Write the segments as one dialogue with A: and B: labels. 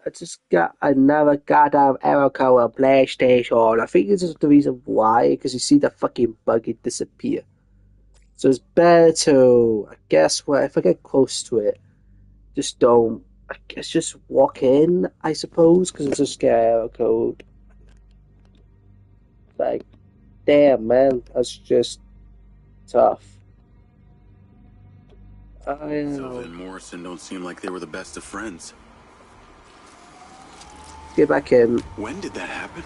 A: I just got another goddamn error code on PlayStation. I think this is the reason why, because you see the fucking buggy disappear. So it's better to, I guess, well, if I get close to it, just don't, I guess just walk in, I suppose, because it's just get error code. Like, damn, man, that's just tough. I
B: Silva
A: know.
B: and Morrison don't seem like they were the best of friends.
A: Get back in.
B: When did that happen?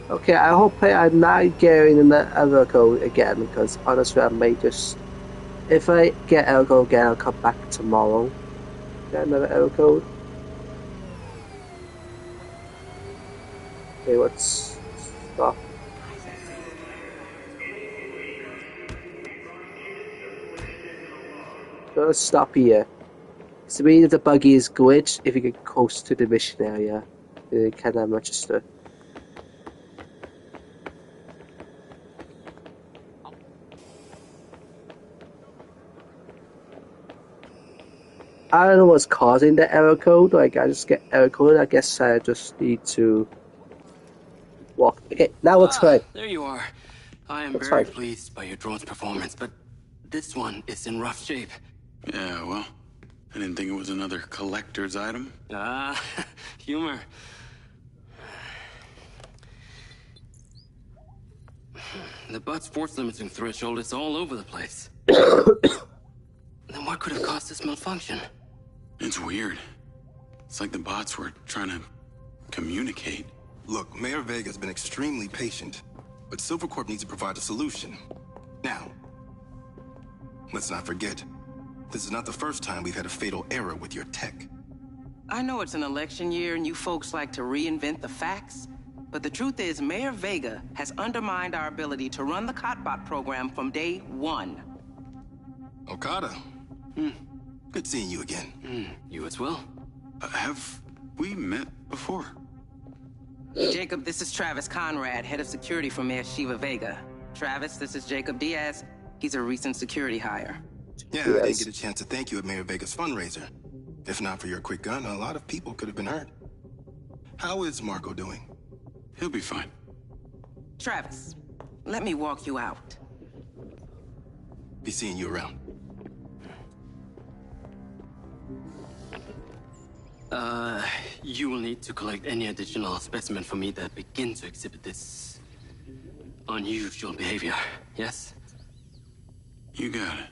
A: Okay, I hope I'm not getting the error code again, because honestly, I may just, if I get error code again, I'll come back tomorrow. Get another error code. Okay, let's stop. Let's stop here. So maybe if the buggy is glitched, if you get close to the mission area, it can register. I don't know what's causing the error code. Like, I just get error code. I guess I just need to walk. Okay, now looks fine.
C: There you are. I am
A: Looks
C: very
A: fine.
C: pleased by your drone's performance, but this one is in rough shape.
B: Yeah, well, I didn't think it was another collector's item.
C: Ah, humor. The bot's force limiting threshold is all over the place. Then what could have caused this malfunction?
B: It's weird. It's like the bots were trying to communicate.
D: Look, Mayor Vega's been extremely patient, but Silvercorp needs to provide a solution. Now, let's not forget, this is not the first time we've had a fatal error with your tech.
E: I know it's an election year and you folks like to reinvent the facts, but the truth is Mayor Vega has undermined our ability to run the Cotbot program from day one.
D: Okada. Good seeing you again.
C: You as well?
B: Have we met before?
E: Jacob, this is Travis Conrad, head of security for Mayor Shiva Vega. Travis, this is Jacob Diaz. He's a recent security hire.
D: Yeah, I didn't get a chance to thank you at Mayor Vega's fundraiser. If not for your quick gun, a lot of people could have been hurt. How is Marco doing?
B: He'll be fine.
E: Travis, let me walk you out.
D: Be seeing you around.
C: You will need to collect any additional specimen for me that begin to exhibit this unusual behavior, yes?
B: You got it.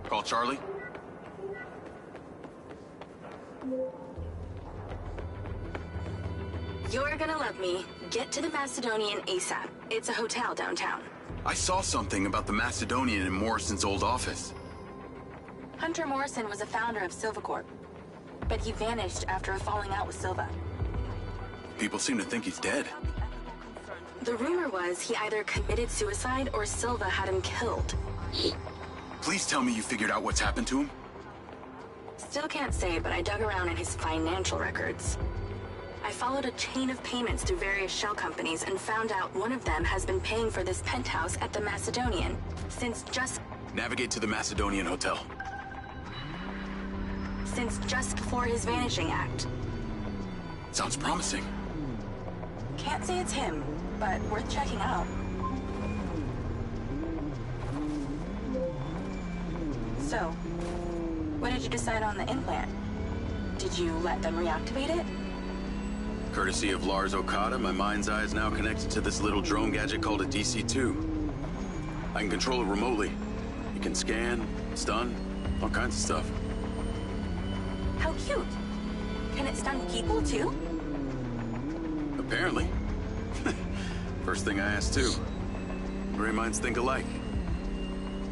B: Call Charlie.
F: You're gonna love me. Get to the Macedonian ASAP. It's a hotel downtown.
B: I saw something about the Macedonian in Morrison's old office.
F: Hunter Morrison was a founder of Silvercorp, but he vanished after a falling out with Silva.
B: People seem to think he's dead.
F: The rumor was he either committed suicide or Silva had him killed.
B: Please tell me you figured out what's happened to him.
F: Still can't say, but I dug around in his financial records. I followed a chain of payments through various shell companies and found out one of them has been paying for this penthouse at the Macedonian
B: Navigate to the Macedonian Hotel.
F: since just before his vanishing act.
B: Sounds promising.
F: Can't say it's him, but worth checking out. So, what did you decide on the implant? Did you let them reactivate it?
B: Courtesy of Lars Okada, my MindsEye is now connected to this little drone gadget called a DC-2. I can control it remotely. It can scan, stun, all kinds of stuff.
F: How cute. Can it stun people too?
B: Apparently. First thing I asked too. Brain minds think alike.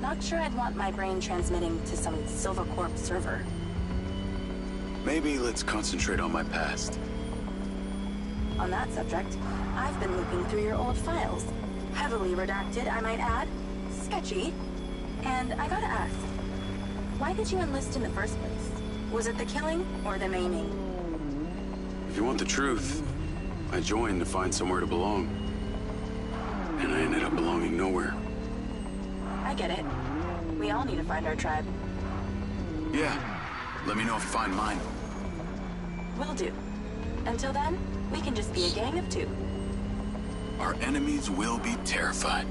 F: Not sure I'd want my brain transmitting to some Silvercorp server.
B: Maybe let's concentrate on my past.
F: On that subject, I've been looking through your old files. Heavily redacted, I might add. Sketchy. And I gotta ask, Why did you enlist in the first place? Was it the killing or the maiming?
B: If you want the truth, I joined to find somewhere to belong. And I ended up belonging nowhere.
F: I get it. We all need to find our tribe.
B: Yeah. Let me know if you find mine.
F: Will do. Until then, we can just be a gang of two.
B: Our enemies will be terrified.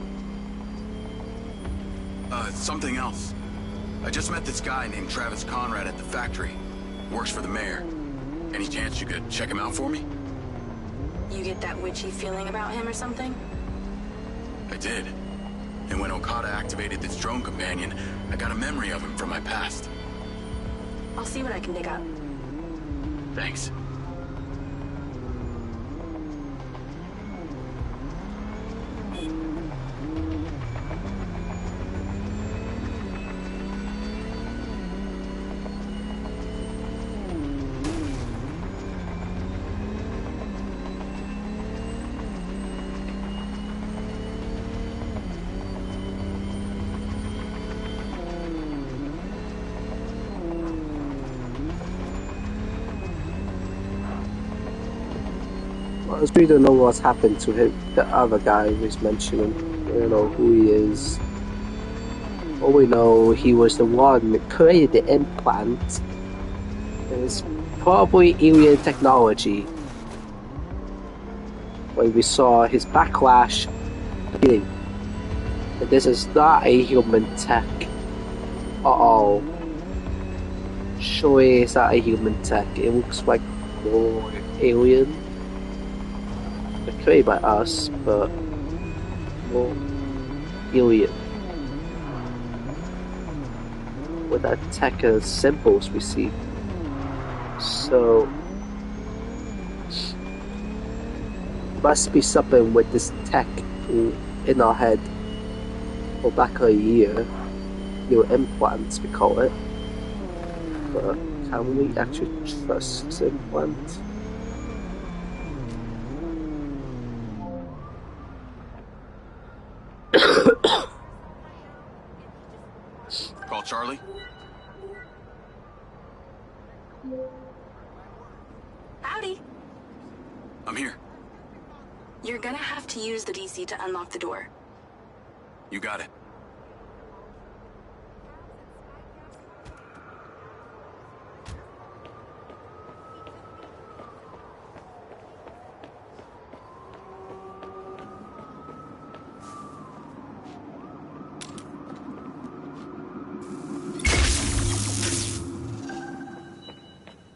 B: Something else. I just met this guy named Travis Conrad at the factory. Works for the mayor. Any chance you could check him out for me?
F: You get that witchy feeling about him or something?
B: I did. And when Okada activated this drone companion, I got a memory of him from my past.
F: I'll see what I can dig up.
B: Thanks.
A: As we don't know what's happened to him, the other guy who's mentioning. We don't know who he is. All we know, he was the one that created the implant. It's probably alien technology. When we saw his backlash, beginning. And this is not a human tech. Uh-oh. Surely it's not a human tech. It looks like more alien. Created by us, but more alien. With that tech as symbols we see. So must be something with this tech in our head for back a year. New implants we call it. But can we actually trust this implant?
B: Call Charlie?
F: Howdy!
B: I'm here.
F: You're gonna have to use the DC to unlock the door.
B: You got it.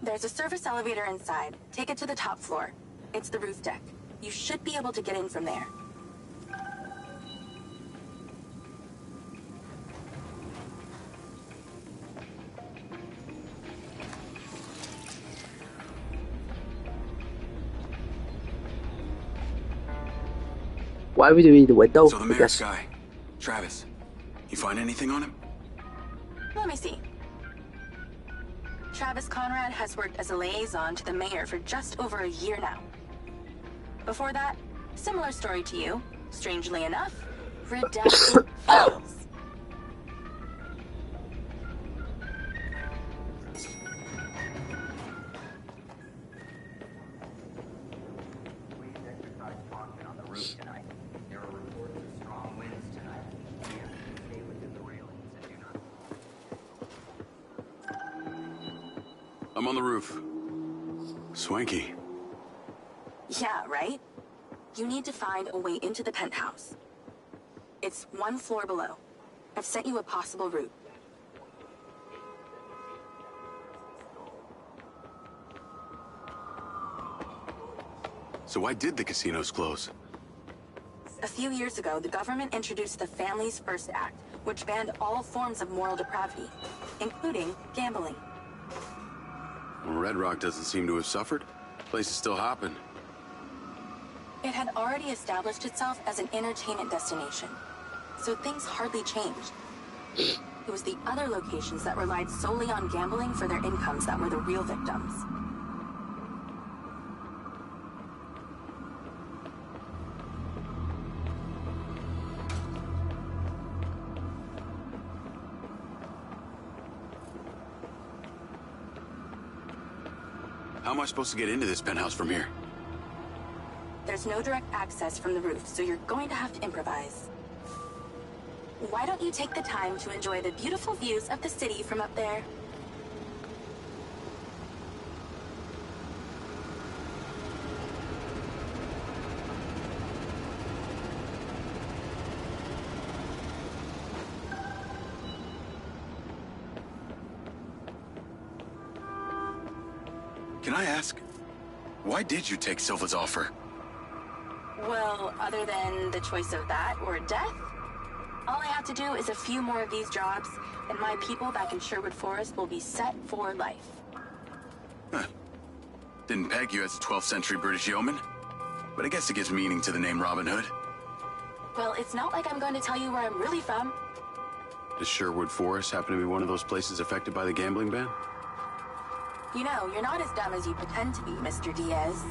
F: There's a service elevator inside. Take it to the top floor. It's the roof deck. You should be able to get in from there.
A: Why would we need the window?
B: So the mayor's guy, Travis, you find anything on him?
F: Let me see. Travis Conrad has worked as a liaison to the mayor for just over a year now. Before that, similar story to you, strangely enough, redacted files.
B: I'm on the roof. Swanky.
F: Yeah, right? You need to find a way into the penthouse. It's one floor below. I've sent you a possible route.
B: So why did the casinos close?
F: A few years ago, the government introduced the Family's First Act, which banned all forms of moral depravity, including gambling.
B: Red Rock doesn't seem to have suffered. Place is still hopping.
F: It had already established itself as an entertainment destination, so things hardly changed. It was the other locations that relied solely on gambling for their incomes that were the real victims.
B: How am I supposed to get into this penthouse from here?
F: There's no direct access from the roof, so you're going to have to improvise. Why don't you take the time to enjoy the beautiful views of the city from up there?
B: Can I ask, why did you take Silva's offer?
F: Well, other than the choice of that or death, all I have to do is a few more of these jobs, and my people back in Sherwood Forest will be set for life.
B: Huh. Didn't peg you as a 12th century British yeoman, but I guess it gives meaning to the name Robin Hood.
F: Well, it's not like I'm going to tell you where I'm really from.
B: Does Sherwood Forest happen to be one of those places affected by the gambling ban?
F: You know, you're not as dumb as you pretend to be, Mr. Diaz.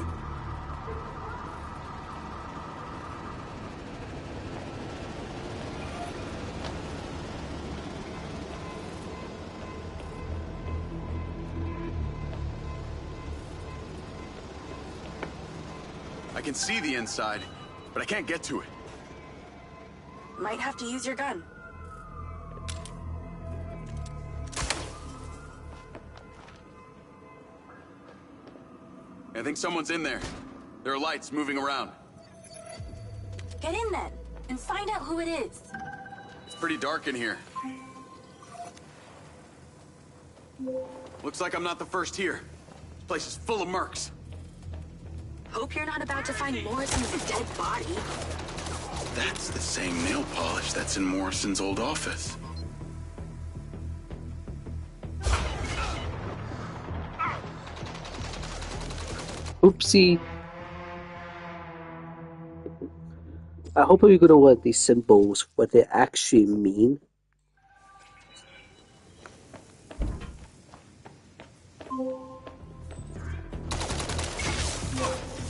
B: I can see the inside, but I can't get to it.
F: Might have to use your gun.
B: I think someone's in there. There are lights moving around.
F: Get in then, and find out who it is.
B: It's pretty dark in here. Looks like I'm not the first here. This place is full of mercs.
F: Hope you're not about to find Morrison's dead body.
B: That's the same nail polish that's in Morrison's old office.
A: Oopsie. I hope you're gonna want these symbols, what they actually mean.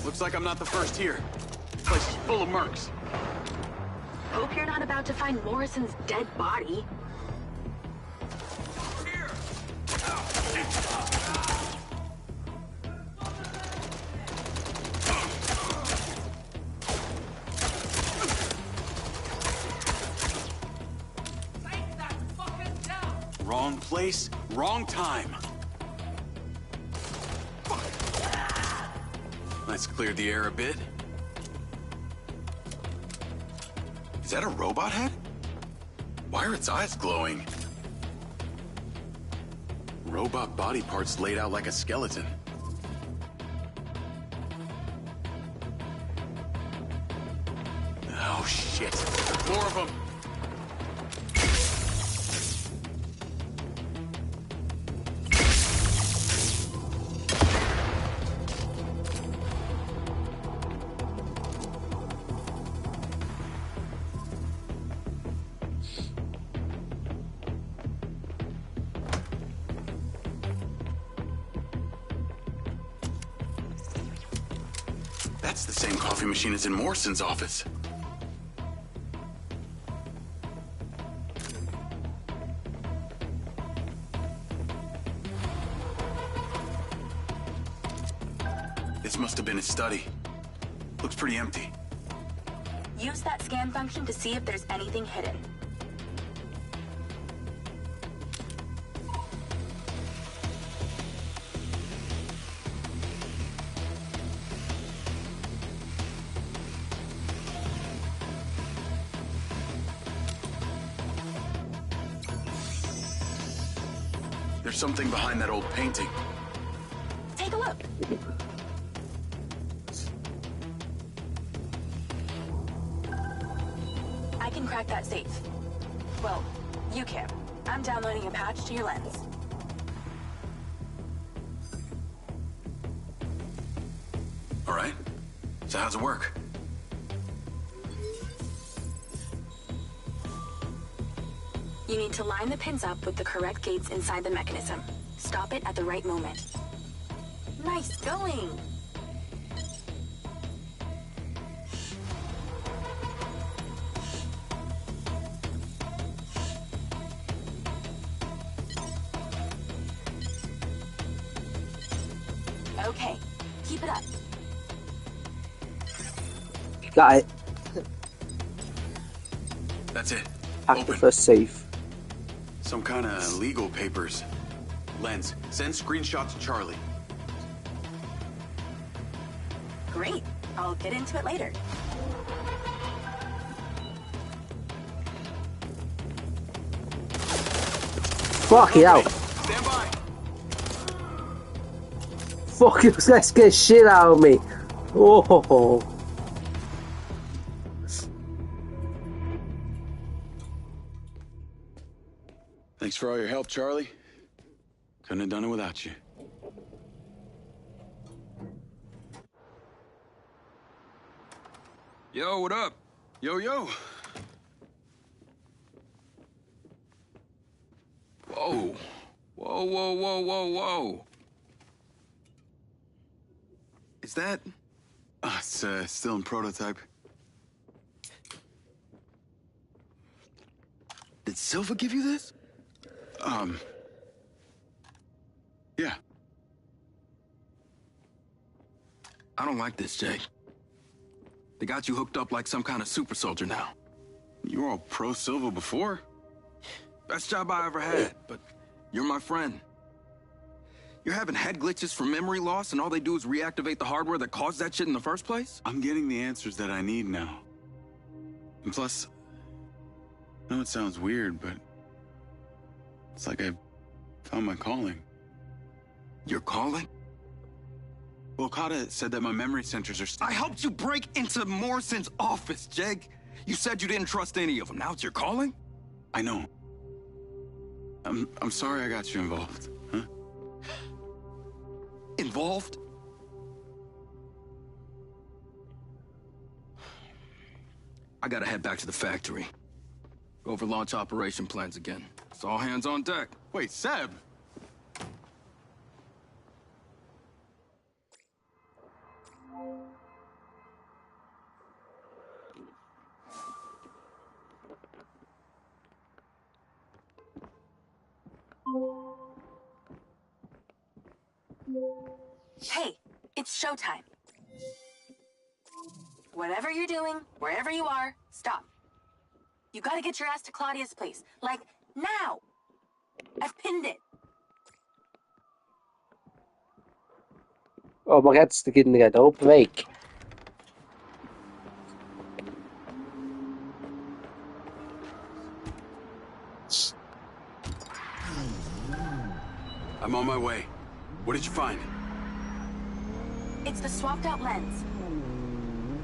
B: Looks like I'm not the first here. This place is full of mercs.
F: Hope you're not about to find Morrison's dead body.
B: Wrong place, wrong time. Let's clear the air a bit. Is that a robot head? Why are its eyes glowing? Robot body parts laid out like a skeleton. Oh shit, more of them. That's the same coffee machine as in Morrison's office. This must have been his study. Looks pretty empty.
F: Use that scan function to see if there's anything hidden.
B: There's something behind that old painting.
F: Take a look. I can crack that safe. Well, you can. I'm downloading a patch to your lens.
B: All right. So how's it work?
F: You need to line the pins up with the correct gates inside the mechanism. Stop it at the right moment. Nice going! Okay, keep it up.
A: Got it.
B: That's it.
A: Hack the
B: Open.
A: first safe.
B: Some kind of legal papers. Lens, send screenshot to Charlie.
F: Great. I'll get into it later.
A: Fuck it out.
B: Stand by.
A: Fuck you, let's get shit out of me. Oh.
B: Thanks for all your help, Charlie. Couldn't have done it without you.
D: Yo, what up?
B: Yo, yo.
D: Whoa. Whoa, whoa, whoa, whoa, whoa. Is that...
B: It's still in prototype.
D: Did Silva give you this?
B: Yeah.
D: I don't like this, Jake. They got you hooked up like some kind of super soldier now.
B: You were all pro-Silva before.
D: Best job I ever had, but you're my friend. You're having head glitches from memory loss, and all they do is reactivate the hardware that caused that shit in the first place?
B: I'm getting the answers that I need now. And plus, I know it sounds weird, but it's like I found my calling.
D: Your calling?
B: Well, Okada said that my memory centers are
D: I helped you break into Morrison's office, Jake. You said you didn't trust any of them. Now it's your calling?
B: I know. I'm sorry I got you involved, huh?
D: Involved? I gotta head back to the factory. Go over launch operation plans again. It's all hands on deck.
B: Wait, Seb!
F: Hey, it's showtime. Whatever you're doing, wherever you are, stop. You gotta get your ass to Claudia's place. Like, now! I've pinned it.
A: Oh, my head's sticking again. Don't break.
B: I'm on my way. What did you find?
F: It's the swapped out lens.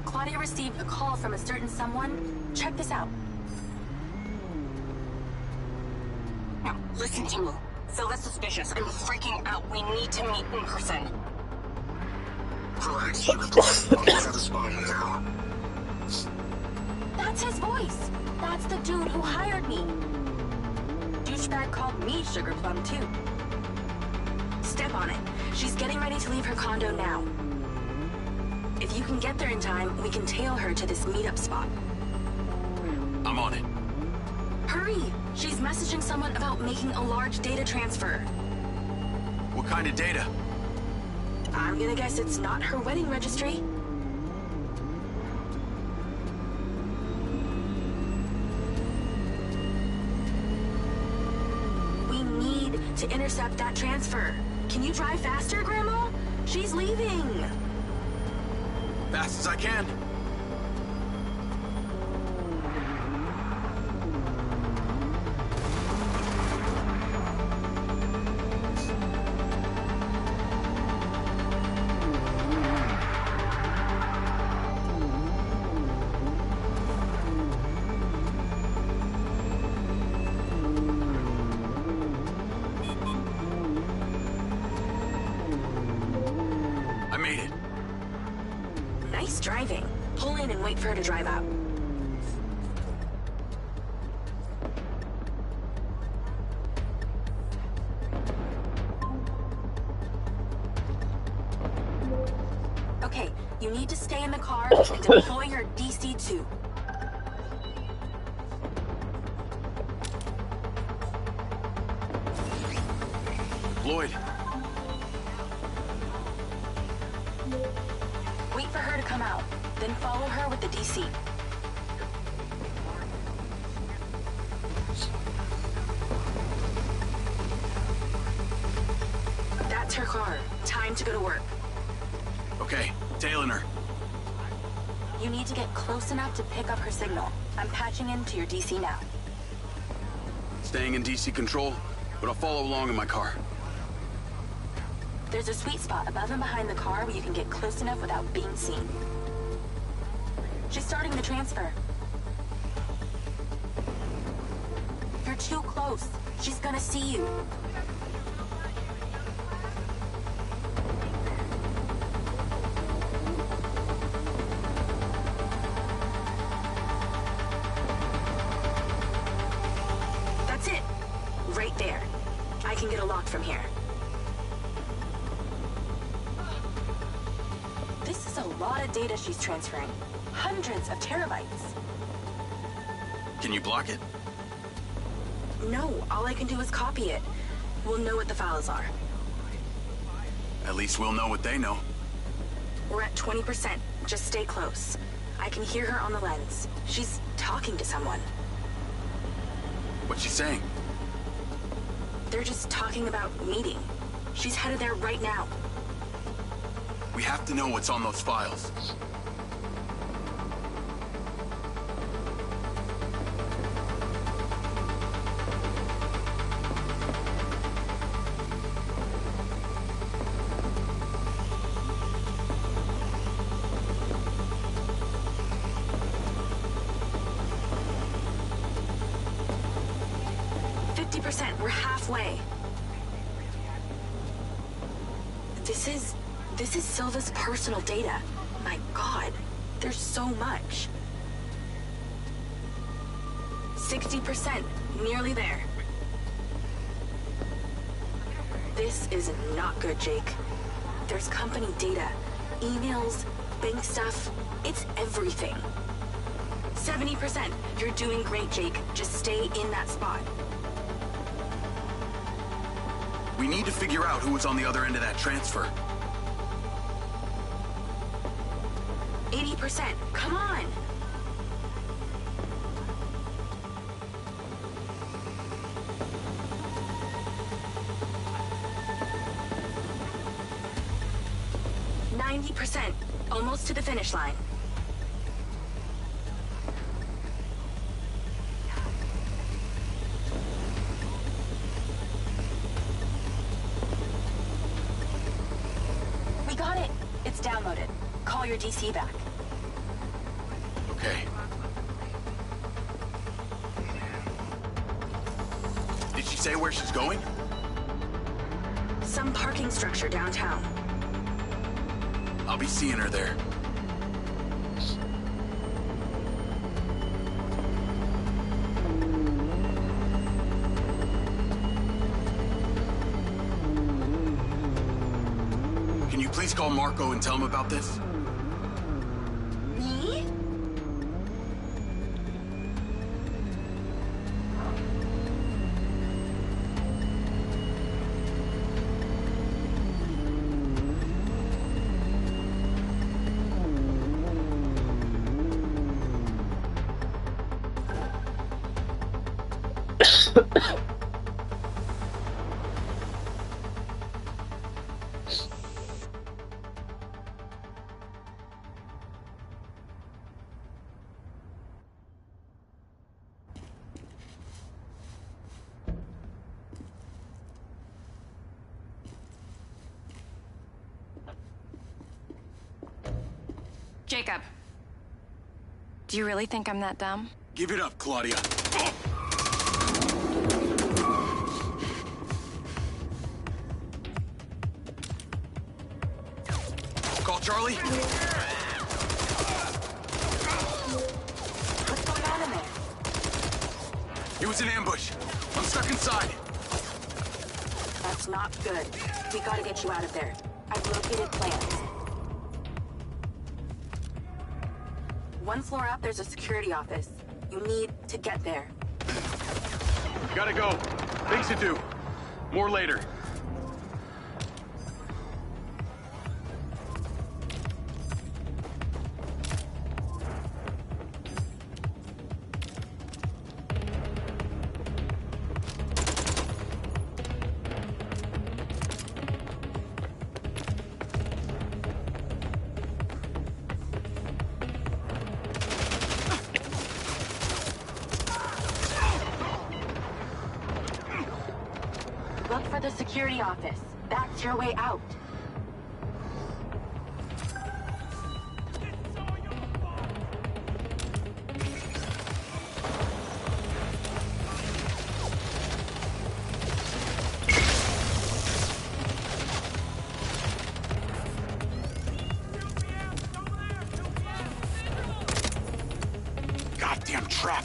F: Claudia received a call from a certain someone. Check this out.
G: Now, listen to me. Silva's suspicious. I'm freaking out. We need to meet in person.
H: Relax, you report. Get to the spot now.
F: That's his voice. That's the dude who hired me. Douchebag called me Sugar Plum, too. Step on it. She's getting ready to leave her condo now. If you can get there in time, we can tail her to this meetup spot.
B: I'm on it.
F: Hurry! She's messaging someone about making a large data transfer.
B: What kind of data?
F: I'm gonna guess it's not her wedding registry. We need to intercept that transfer. Can you drive faster, Grandma? She's leaving.
B: Fast as I can. I made it.
F: Nice driving. Pull in and wait for her to drive out. Okay, you need to stay in the car and deploy your DC-2.
B: Lloyd.
F: come out, then follow her with the DC. That's her car. Time to go to work.
B: Okay, tailing her.
F: You need to get close enough to pick up her signal. I'm patching into your DC now.
B: Staying in DC control, but I'll follow along in my car.
F: There's a sweet spot above and behind the car where you can get close enough without being seen. She's starting the transfer. You're too close. She's gonna see you. That's it. Right there. I can get a lock from here. This is a lot of data she's transferring. Hundreds of terabytes.
B: Can you block it?
F: No, all I can do is copy it. We'll know what the files are.
B: At least we'll know what they know.
F: We're at 20%. Just stay close. I can hear her on the lens. She's talking to someone.
B: What's she saying?
F: They're just talking about meeting. She's headed there right now.
B: We have to know what's on those files.
F: We're halfway. This is Silva's personal data. My God, there's so much. 60%, nearly there. This is not good, Jake. There's company data, emails, bank stuff. It's everything. 70%. You're doing great, Jake. Just stay in that spot.
B: We need to figure out who was on the other end of that transfer.
F: 80%. Come on! %. Almost to the finish line. We got it. It's downloaded. Call your DC back.
B: Okay. Did she say where she's going?
F: Some parking structure downtown.
B: I'll be seeing her there. Can you please call Marco and tell him about this?
F: Me?
I: Jacob. Do you really think I'm that dumb?
B: Give it up, Claudia. Call Charlie.
F: What's going on in there?
B: It was an ambush. I'm stuck inside.
F: That's not good. We gotta get you out of there. I've located plans. One floor up, there's a security office. You need to get there.
B: Gotta go. Things to do. More later.
F: Look for the security office. That's your way out.
H: Goddamn trap!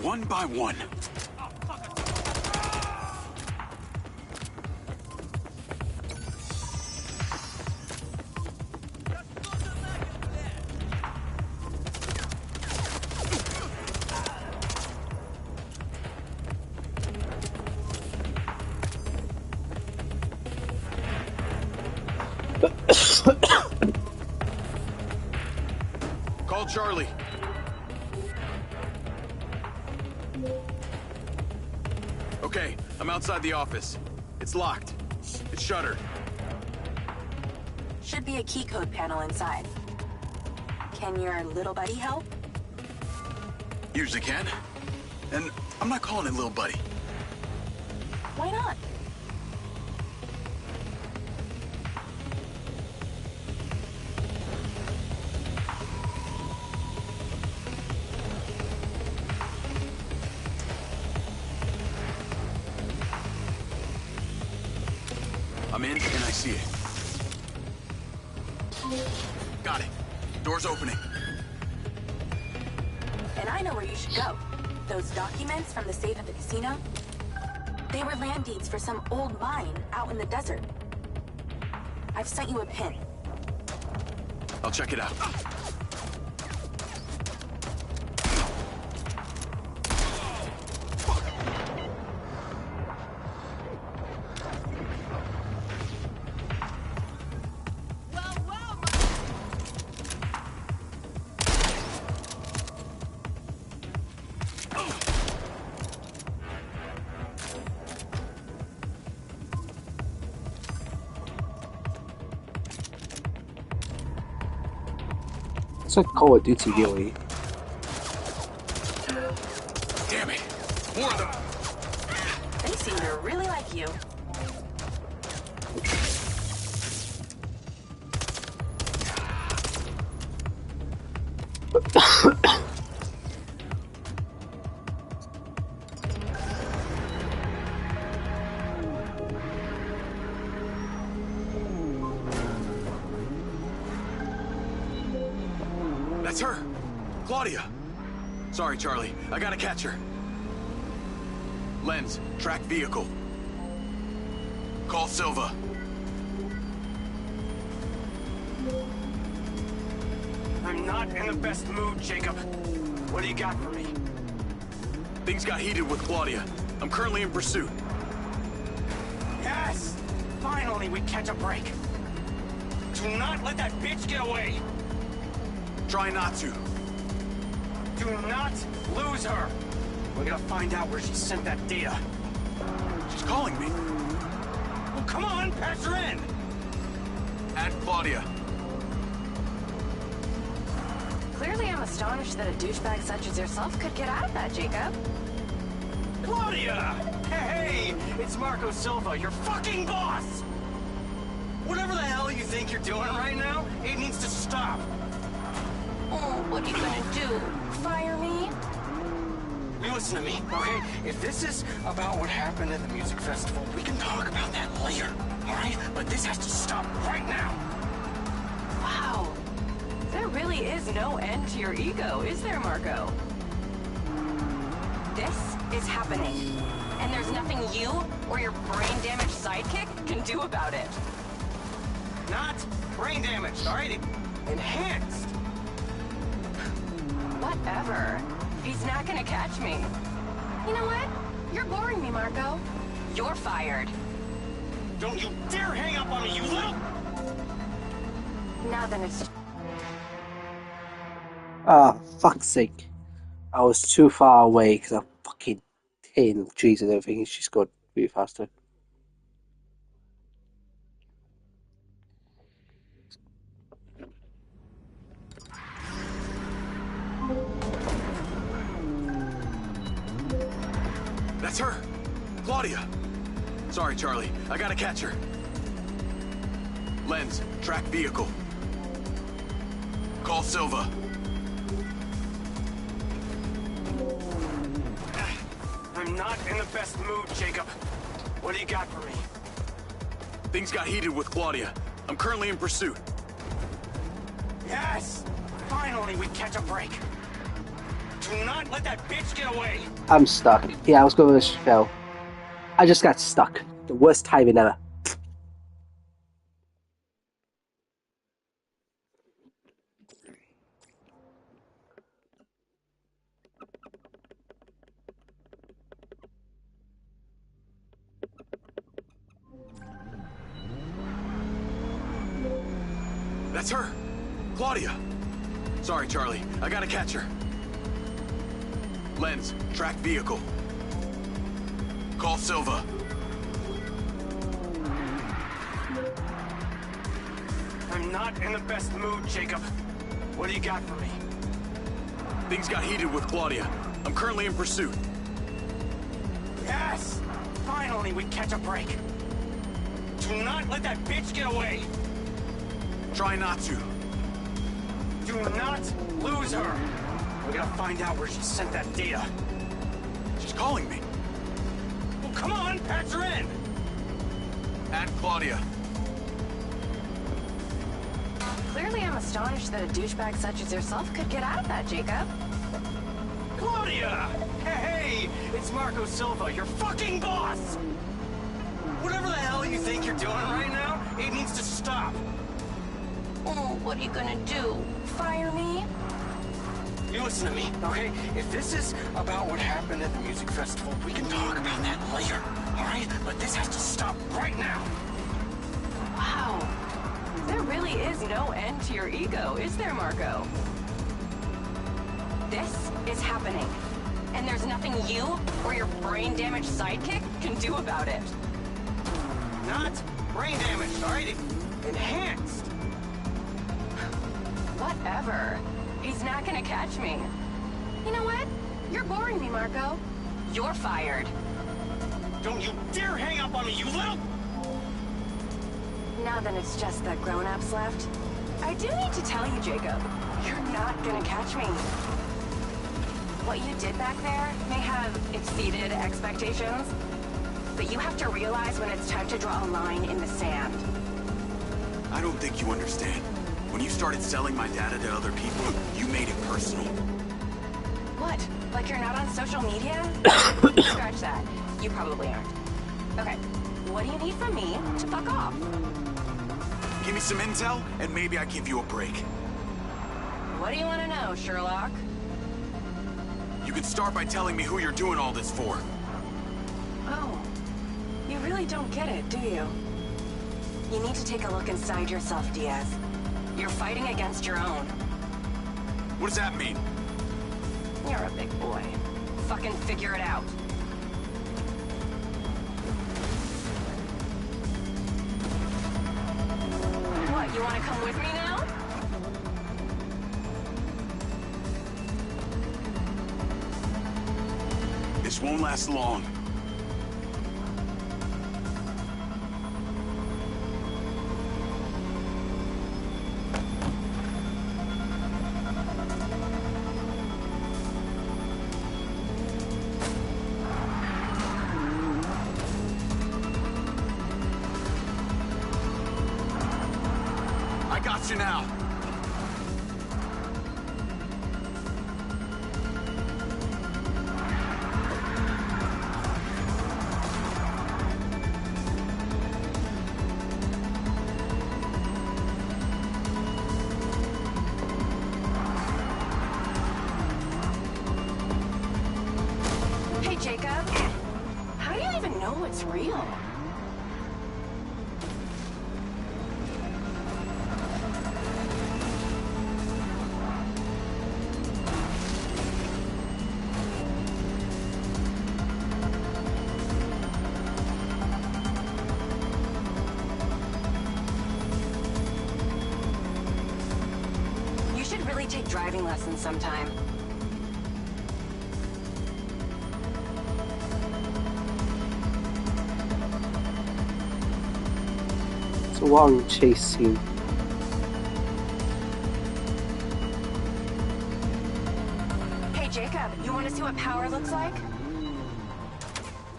H: One by one.
B: Call Charlie. Okay, I'm outside the office. It's locked. It's shuttered.
F: Should be a key code panel inside. Can your little buddy help?
B: Usually can. And I'm not calling it little buddy.
F: Why not?
B: I'm in and I see it. Got it. Door's opening.
F: And I know where you should go. Those documents from the safe at the casino? They were land deeds for some old mine out in the desert. I've sent you a pin.
B: I'll check it out.
A: It's like Call of Duty, really.
B: Damn it. More of them.
F: They seem to really like you.
B: That's her. Claudia. Sorry, Charlie. I gotta catch her. Lens, track vehicle. Call Silva.
H: I'm not in the best mood, Jacob. What do you got for me?
B: Things got heated with Claudia. I'm currently in pursuit.
H: Yes! Finally, we catch a break. Do not let that bitch get away!
B: Try not to.
H: Do not lose her! We're gonna find out where she sent that data.
B: She's calling me.
H: Well, come on, patch her in!
B: Add Claudia.
I: Clearly, I'm astonished that a douchebag such as yourself could get out of that, Jacob.
H: Claudia! Hey, it's Marco Silva, your fucking boss! Whatever the hell you think you're doing right now, it needs to stop.
I: Oh, what are you gonna do? Fire me?
H: You listen to me, okay? If this is about what happened at the music festival, we can talk about that later, Alright? But this has to stop right now!
I: Wow. There really is no end to your ego, is there, Marco? This is happening. And there's nothing you or your brain-damaged sidekick can do about it.
H: Not brain damaged, alright? Enhanced!
I: Whatever. He's not gonna catch me. You know what? You're boring me, Marco. You're fired.
H: Don't you dare hang up on me, you little...
I: Now then it's...
A: Ah, fuck's sake. I was too far away because I'm fucking hitting trees and everything. She's got really faster.
B: That's her! Claudia! Sorry, Charlie. I gotta catch her. Lens, track vehicle. Call Silva.
H: I'm not in the best mood, Jacob. What do you got for me?
B: Things got heated with Claudia. I'm currently in pursuit.
H: Yes! Finally, we catch a break. Do not let that bitch get away!
A: I'm stuck. Yeah, I was going to show. I just got stuck. The worst timing ever.
B: That's her! Claudia! Sorry, Charlie. I gotta catch her. Lens, track vehicle. Call Silva.
H: I'm not in the best mood, Jacob. What do you got for me?
B: Things got heated with Claudia. I'm currently in pursuit.
H: Yes! Finally, we catch a break. Do not let that bitch get away!
B: Try not to.
H: Do not lose her! We gotta find out where she sent that data.
B: She's calling me.
H: Well, come on, patch her in!
B: Add Claudia.
I: Clearly I'm astonished that a douchebag such as yourself could get out of that, Jacob.
H: Claudia! Hey, it's Marco Silva, your fucking boss! Whatever the hell you think you're doing right now, it needs to stop.
I: Oh, what are you gonna do? Fire me?
H: You listen to me, okay? If this is about what happened at the music festival, we can talk about that later, alright? But this has to stop right now.
I: Wow. There really is no end to your ego, is there, Marco? This is happening. And there's nothing you or your brain-damaged sidekick can do about it.
H: Not brain damaged, alright? Enhanced.
I: Whatever. He's not gonna catch me. You know what? You're boring me, Marco. You're fired.
H: Don't you dare hang up on me, you little...
I: Now then it's just the grown-ups left. I do need to tell you, Jacob, you're not gonna catch me. What you did back there may have exceeded expectations, but you have to realize when it's time to draw a line in the sand.
B: I don't think you understand. When you started selling my data to other people, you made it personal.
I: What? Like you're not on social media? Scratch that. You probably aren't. Okay, what do you need from me to fuck off?
B: Give me some intel, and maybe I give you a break.
I: What do you want to know, Sherlock?
B: You can start by telling me who you're doing all this for.
I: Oh, you really don't get it, do you? You need to take a look inside yourself, Diaz. You're fighting against your own.
B: What does that mean?
I: You're a big boy. Fucking figure it out. What, you want to come with me now?
B: This won't last long. I got you now.
I: Hey, Jacob. How do you even know it's real? You should really take driving lessons sometime.
A: It's a long chase scene.
I: Hey, Jacob, you want to see what power looks like?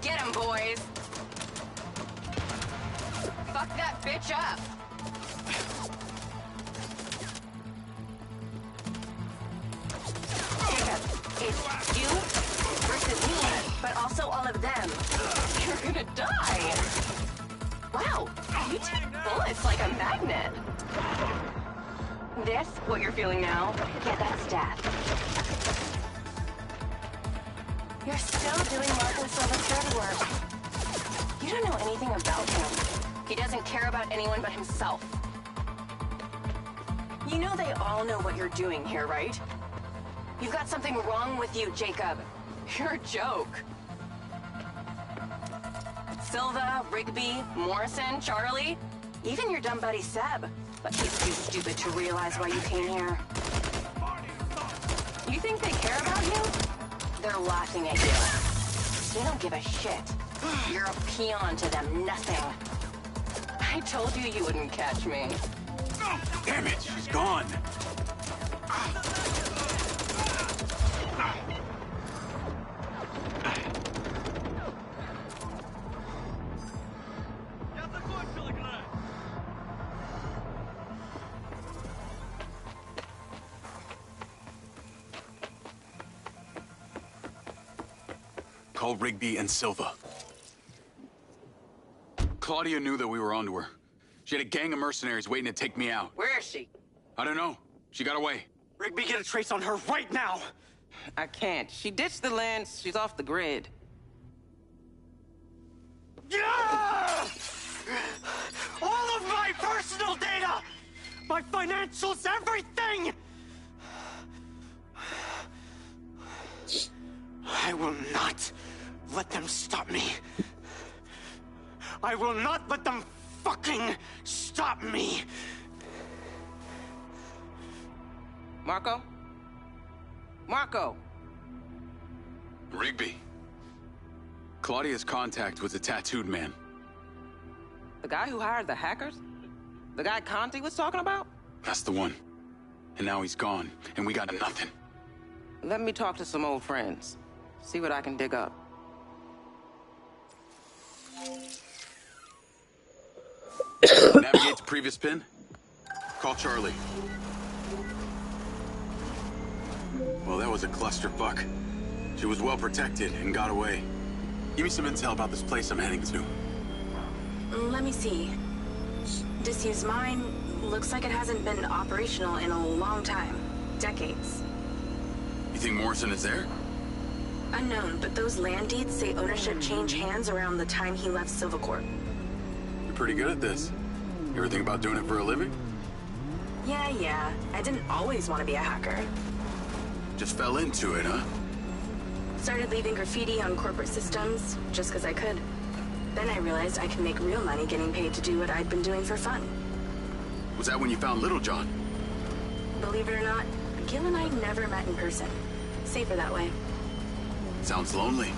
I: Get him, boys! Fuck that bitch up! Jacob, it's you versus me, but also all of them. You're gonna die! Wow, you take bullets like a magnet. This, what you're feeling now, yeah, that's death. You're still doing Marco Silva's dirty work. You don't know anything about him. He doesn't care about anyone but himself. You know they all know what you're doing here, right? You've got something wrong with you, Jacob. You're a joke. Silva, Rigby, Morrison, Charlie, even your dumb buddy Seb. But he's too stupid to realize why you came here. You think they care about you? They're laughing at you. They don't give a shit. You're a peon to them, nothing. I told you you wouldn't catch me.
B: Damn it, she's gone. Call Rigby and Silva. Claudia knew that we were onto her. She had a gang of mercenaries waiting to take me out.
E: Where is she?
B: I don't know. She got away.
H: Rigby, get a trace on her right now!
E: I can't. She ditched the land. She's off the grid.
H: Yeah! All of my personal data! My financials, everything! I will not let them stop me. I will not let them fucking stop me.
E: Marco? Marco!
B: Rigby. Claudia's contact was a tattooed man.
E: The guy who hired the hackers? The guy Conti was talking about?
B: That's the one. And now he's gone, and we got nothing.
E: Let me talk to some old friends. See what I can dig up.
B: Navigate to previous pin. Call Charlie. Well, that was a clusterfuck. She was well protected and got away. Give me some intel about this place I'm heading to.
F: Let me see. Disused mine looks like it hasn't been operational in a long time. Decades.
B: You think Morrison is there?
F: Unknown, but those land deeds say ownership changed hands around the time he left Silvacorp.
B: You're pretty good at this. You ever think about doing it for a living?
F: Yeah. I didn't always want to be a hacker.
B: Just fell into it, huh?
F: Started leaving graffiti on corporate systems just because I could. Then I realized I could make real money getting paid to do what I'd been doing for fun.
B: Was that when you found Little John?
F: Believe it or not, Gil and I never met in person. Safer that way.
B: Sounds lonely.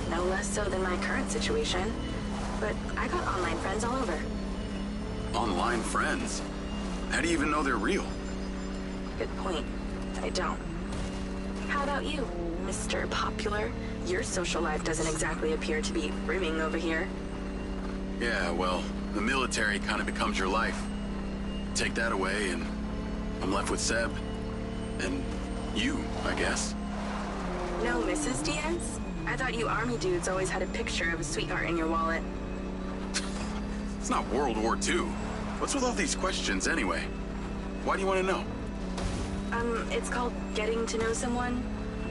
F: No less so than my current situation. But I got online friends all over.
B: Online friends? How do you even know they're real?
F: Good point. I don't. How about you, Mr. Popular? Your social life doesn't exactly appear to be brimming over here.
B: Yeah, well, the military kind of becomes your life. Take that away, and I'm left with Seb. And you, I guess.
F: No Mrs. Diaz? I thought you army dudes always had a picture of a sweetheart in your wallet.
B: It's not World War II. What's with all these questions, anyway? Why do you want to know?
F: It's called getting to know someone.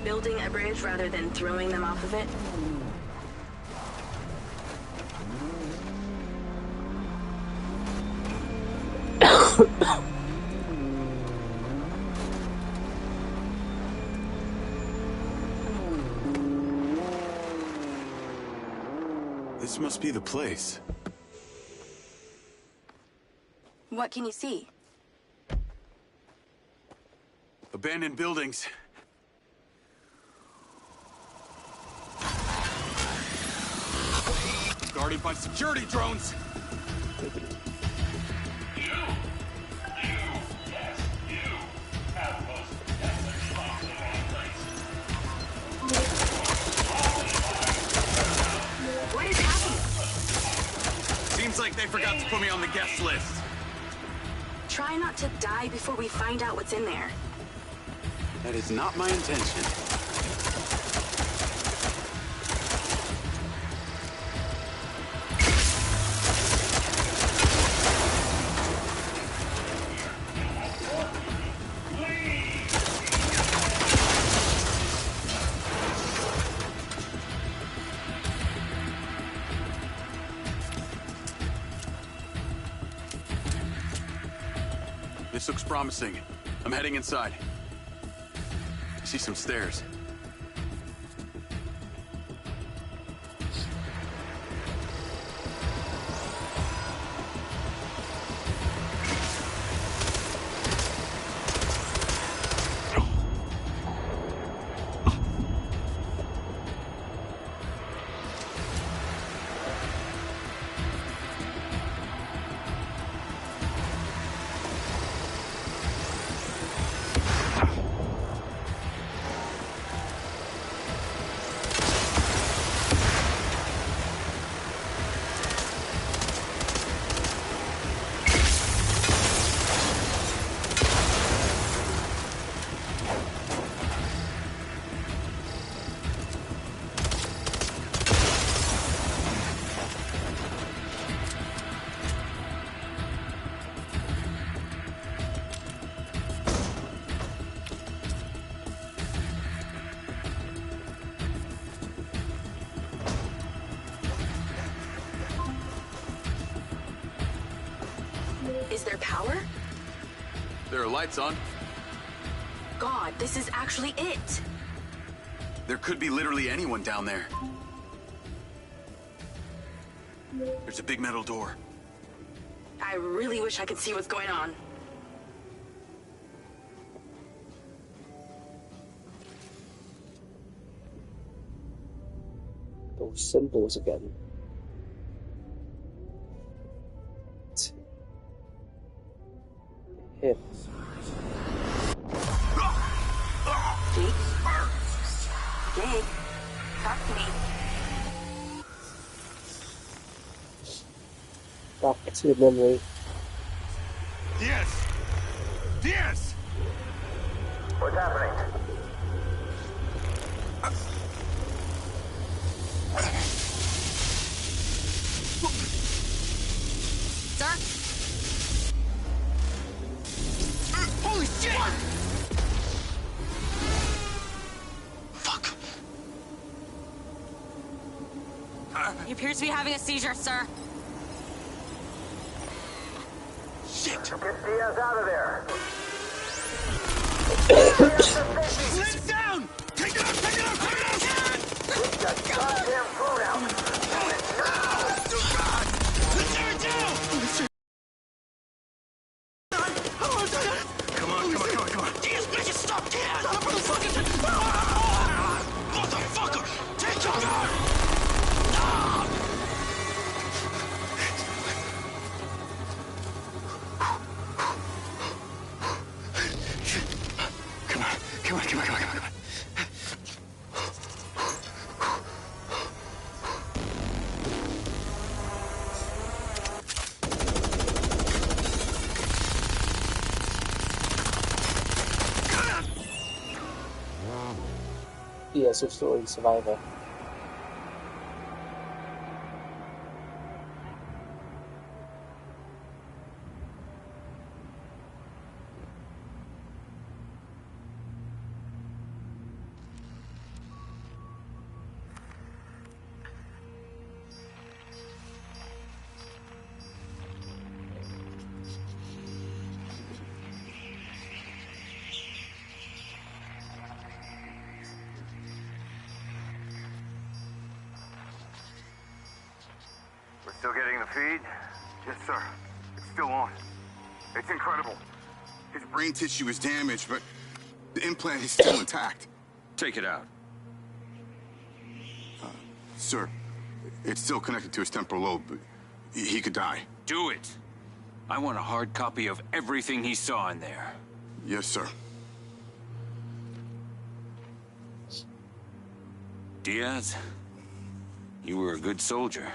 F: Building a bridge rather than throwing them off of it.
B: This must be the place.
F: What can you see?
B: Abandoned buildings. Guarded by security drones.
F: What is happening?
B: Seems like they forgot to put me on the guest list.
F: Try not to die before we find out what's in there.
B: That is not my intention. This looks promising. I'm heading inside. I see some stairs.
F: Is there power?
B: There are lights on.
F: God, this is actually it.
B: There could be literally anyone down there. There's a big metal door.
F: I really wish I could see what's going on.
A: Those symbols again. Him.
F: Jake? Jake? Talk to me.
A: Back to memory.
B: Yes! Yes!
H: What's happening?
I: Sir?
B: Holy shit!
H: Fuck.
I: He appears to be having a seizure, sir.
H: Shit! Get Diaz out of there!
B: Liz down! Take it out! Take it out! Take it out!
H: Get that goddamn phone out!
B: Tear it down! Come on, come on, come on, come on.
H: Diaz, bitches, stop Diaz! Motherfucker! Take your gun! Come on, come on, come on, come on, come on, come on.
A: Yeah, so still in Survivor.
J: We're still getting the feed?
D: Yes, sir. It's still on. It's incredible. His brain tissue is damaged, but the implant is still intact.
J: Take it out.
D: Sir, it's still connected to his temporal lobe, but he could die.
J: Do it. I want a hard copy of everything he saw in there.
D: Yes, sir.
J: Diaz, you were a good soldier.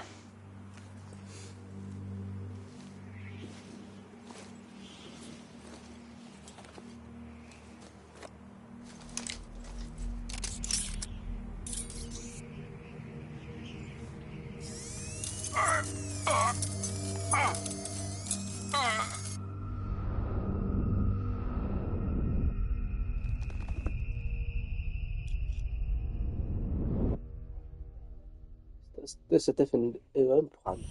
A: That's a different implant.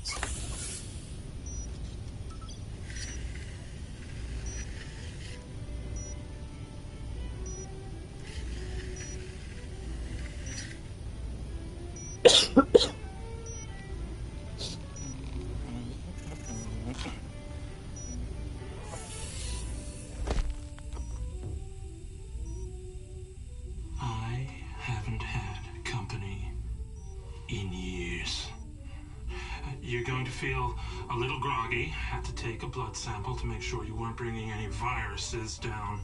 K: I haven't had company in years. You're going to feel a little groggy. Had to take a blood sample to make sure you weren't bringing any viruses down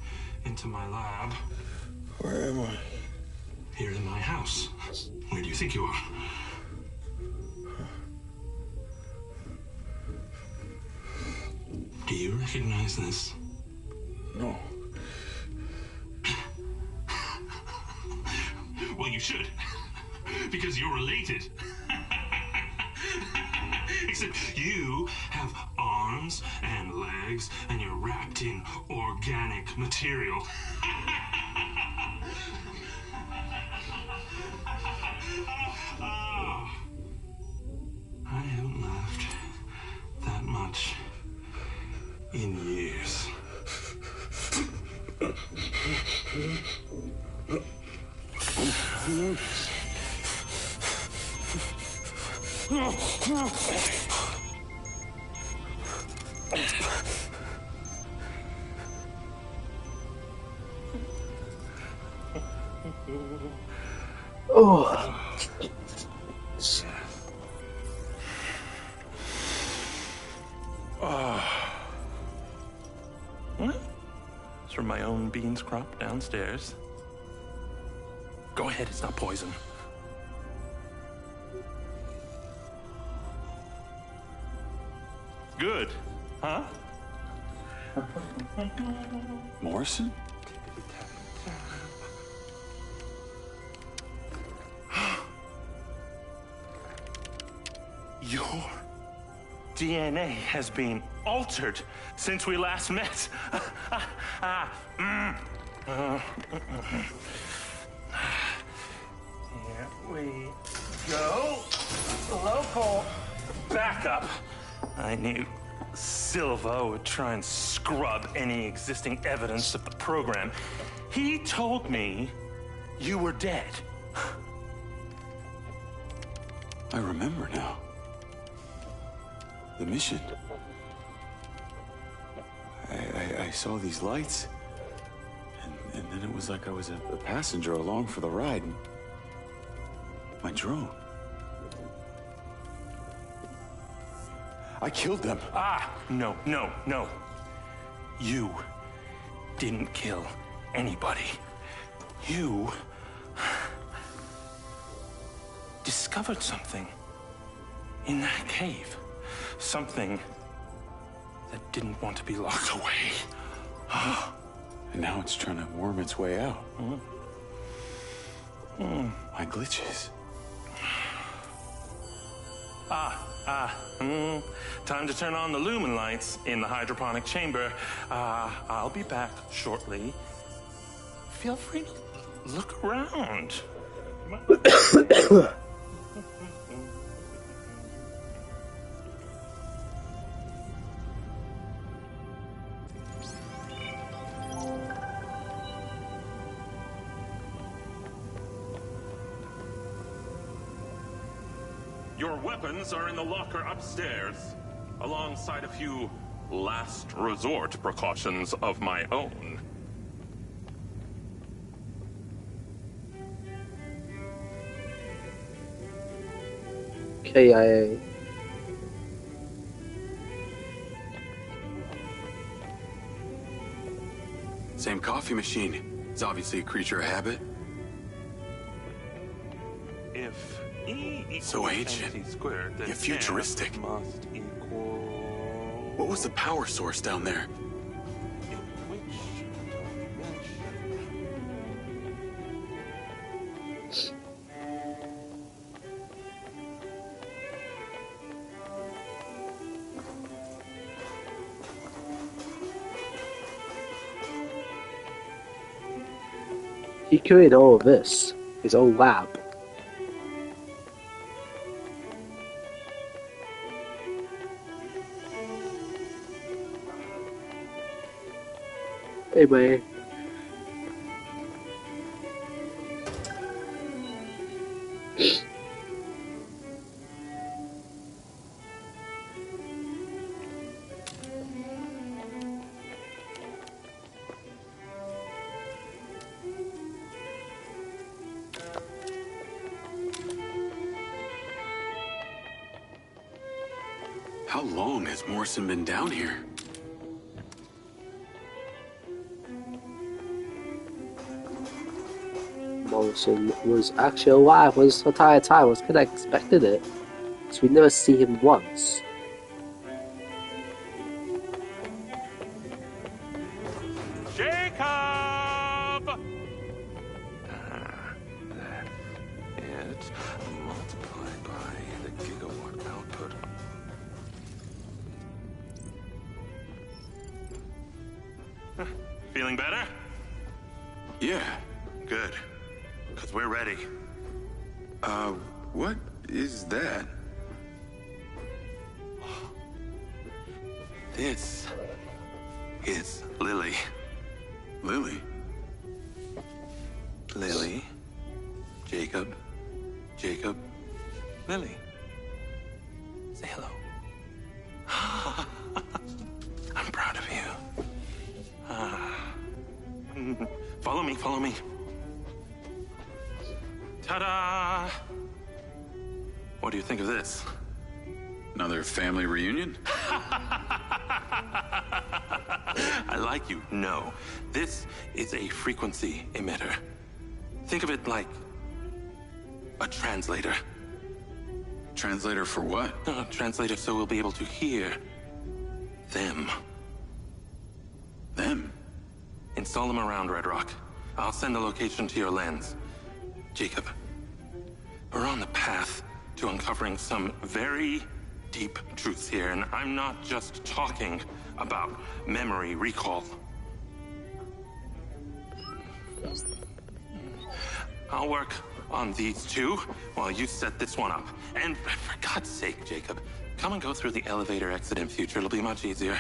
K: into my lab.
D: Where am I?
K: Here in my house. Where do you think you are? Do you recognize this?
D: No.
K: Well, you should. Because you're related. Except you have arms and legs, and you're wrapped in organic material. I haven't laughed that much in years.
A: Oh.
K: What? It's from my own beans crop downstairs. Go ahead, it's not poison. Good, huh?
B: Morrison?
K: Your DNA has been altered since we last met. Here we go. Local backup. I knew Silva would try and scrub any existing evidence of the program. He told me you were dead.
B: I remember now. The mission. I saw these lights, and then it was like I was a passenger along for the ride. My drone. I killed them.
K: No. You didn't kill anybody. You discovered something in that cave. Something that didn't want to be locked away.
B: And now it's trying to worm its way out.
K: My glitches. Time to turn on the lumen lights in the hydroponic chamber. I'll be back shortly. Feel free to look around. Your weapons are in the locker upstairs, alongside a few last resort precautions of my own.
A: KIA.
B: Same coffee machine. It's obviously a creature of habit.
K: If E equals
B: So ancient,
K: MC squared, then
B: yet futuristic.
K: F must equal...
B: What was the power source down there?
K: In which dimension?
A: He created all of this. His own lab. Anyway.
B: How long has Morrison been down here?
A: Morrison was actually alive this entire time. I was kind of expecting it. So we never see him once.
K: Jacob! That's it. Multiplied by the gigawatt output. Feeling better?
B: Yeah.
K: Good. Because we're ready.
B: What is that?
K: This is Lily.
B: Lily?
K: Lily. Jacob. Jacob. Lily. Say hello. I'm proud of you. Follow me, follow me. Ta-da! What do you think of this?
B: Another family reunion?
K: I like you. No. This is a frequency emitter. Think of it like a translator.
B: Translator for what?
K: Translator so we'll be able to hear them.
B: Them?
K: Install them around Red Rock. I'll send a location to your lens. Jacob, we're on the path to uncovering some very deep truths here, and I'm not just talking about memory recall. I'll work on these two while you set this one up. And for God's sake, Jacob, come and go through the elevator exit in future. It'll be much easier.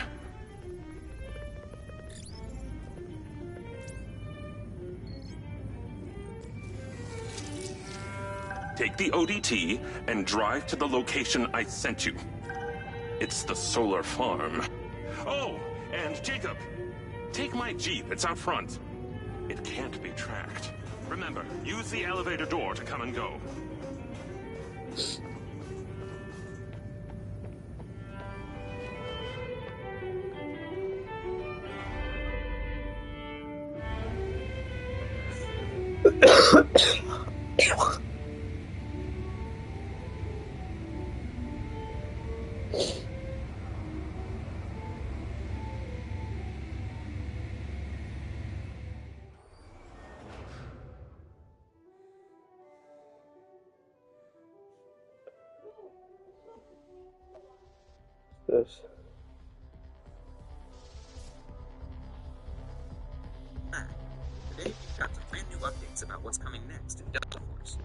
K: Take the ODT and drive to the location I sent you. It's the solar farm. Oh, and Jacob, take my Jeep. It's out front. It can't be tracked. Remember, use the elevator door to come and go.
A: this.
L: Today we've got some brand new updates about what's coming next in Delta Force.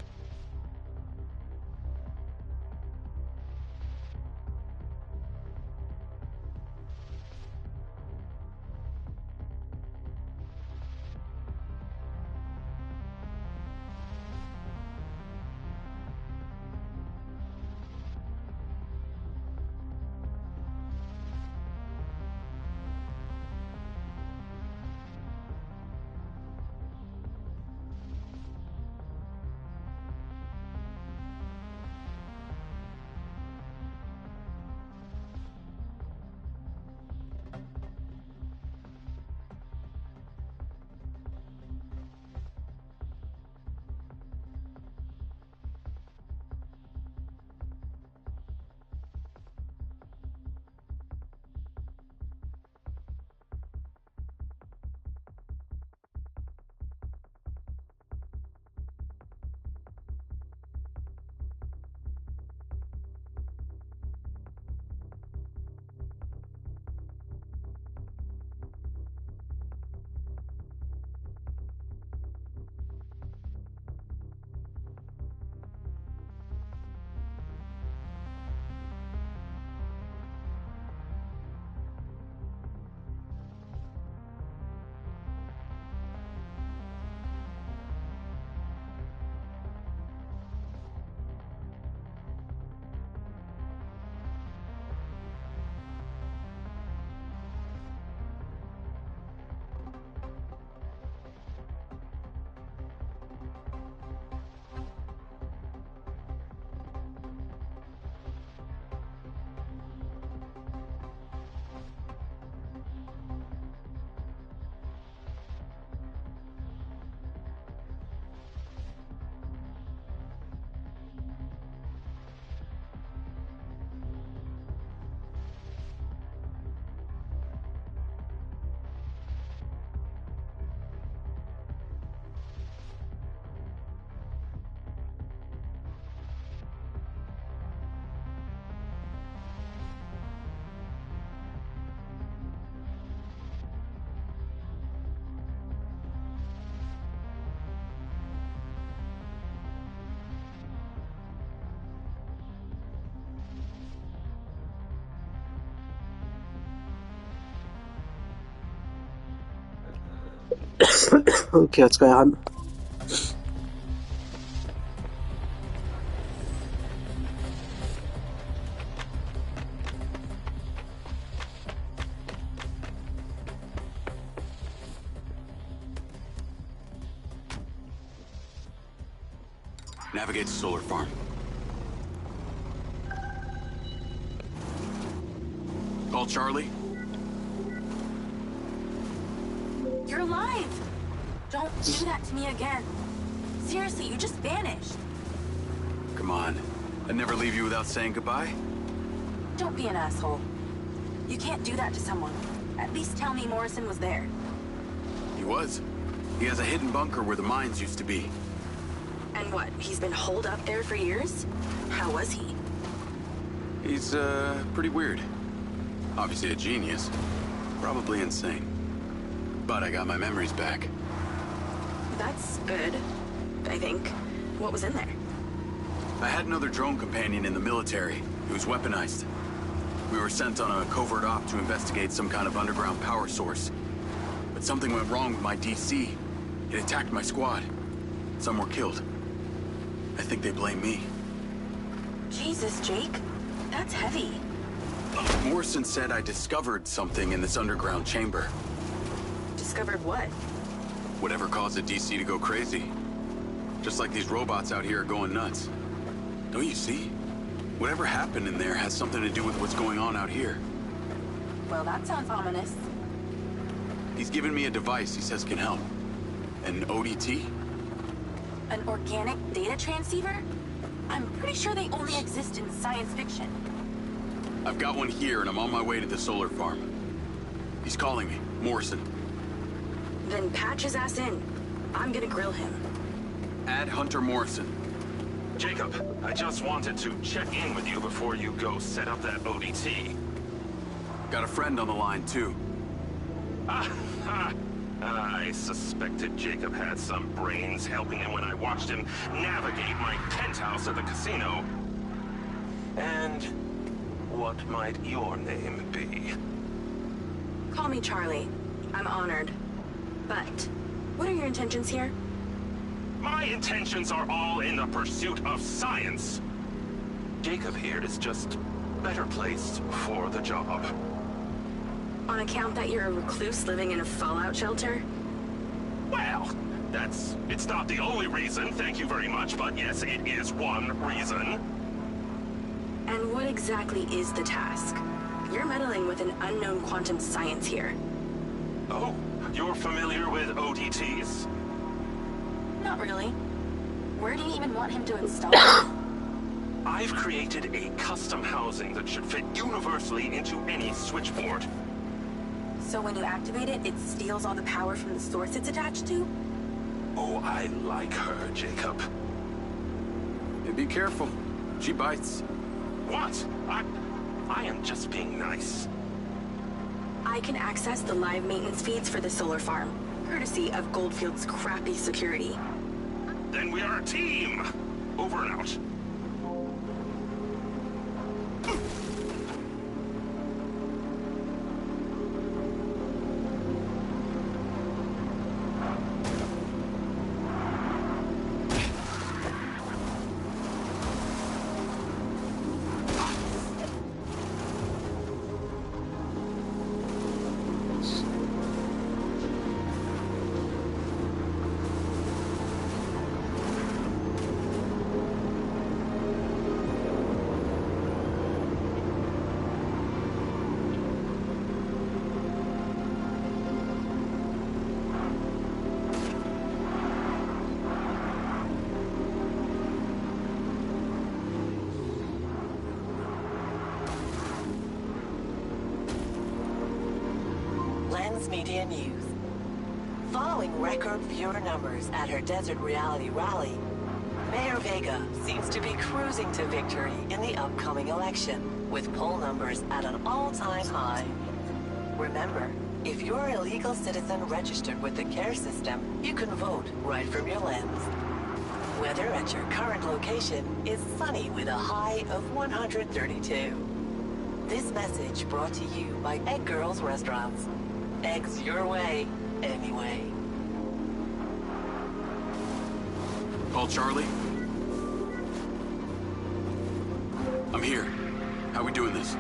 A: Okay, let's go hunt.
B: Navigate to solar farm. Call Charlie.
F: You're alive! Don't do that to me again. Seriously, you just vanished.
B: Come on. I'd never leave you without saying goodbye.
F: Don't be an asshole. You can't do that to someone. At least tell me Morrison was there.
B: He was. He has a hidden bunker where the mines used to be.
F: And what, he's been holed up there for years? How was he?
B: He's, pretty weird. Obviously a genius. Probably insane. But I got my memories back.
F: That's good, I think. What was in there?
B: I had another drone companion in the military. He was weaponized. We were sent on a covert op to investigate some kind of underground power source. But something went wrong with my DC. It attacked my squad. Some were killed. I think they blame me.
F: Jesus, Jake. That's heavy.
B: Morrison said I discovered something in this underground chamber.
F: Discovered what?
B: Whatever caused the DC to go crazy. Just like these robots out here are going nuts. Don't you see? Whatever happened in there has something to do with what's going on out here.
F: Well, that sounds ominous.
B: He's given me a device he says can help. An ODT?
F: An organic data transceiver? I'm pretty sure they only exist in science fiction.
B: I've got one here and I'm on my way to the solar farm. He's calling me, Morrison.
F: Then patch his ass in. I'm gonna grill him.
B: Add Hunter Morrison.
K: Jacob, I just wanted to check in with you before you go set up that ODT.
B: Got a friend on the line, too.
M: I suspected Jacob had some brains helping him when I watched him navigate my penthouse at the casino. And what might your name be?
F: Call me Charlie. I'm honored. But, what are your intentions here?
M: My intentions are all in the pursuit of science. Jacob here is just better placed for the job.
F: On account that you're a recluse living in a fallout shelter?
M: Well, it's not the only reason, thank you very much, but yes, it is one reason.
F: And what exactly is the task? You're meddling with an unknown quantum science here.
M: Oh, you're familiar with ODTs?
F: Not really. Where do you even want him to install?
M: I've created a custom housing that should fit universally into any switchboard.
F: So when you activate it, it steals all the power from the source it's attached to?
M: Oh, I like her, Jacob.
B: Hey, be careful. She bites.
M: What? I am just being nice.
F: I can access the live maintenance feeds for the solar farm, courtesy of Goldfield's crappy security.
M: Then we are a team! Over and out.
N: Media News. Following record viewer numbers at her Desert Reality rally, Mayor Vega seems to be cruising to victory in the upcoming election, with poll numbers at an all-time high. Remember, if you're a legal citizen registered with the CARE system, you can vote right from your lens. Weather at your current location is sunny with a high of 132. This message brought to you by Egg Girls Restaurants. Eggs your way, anyway.
B: Call Charlie? I'm here. How we doing this?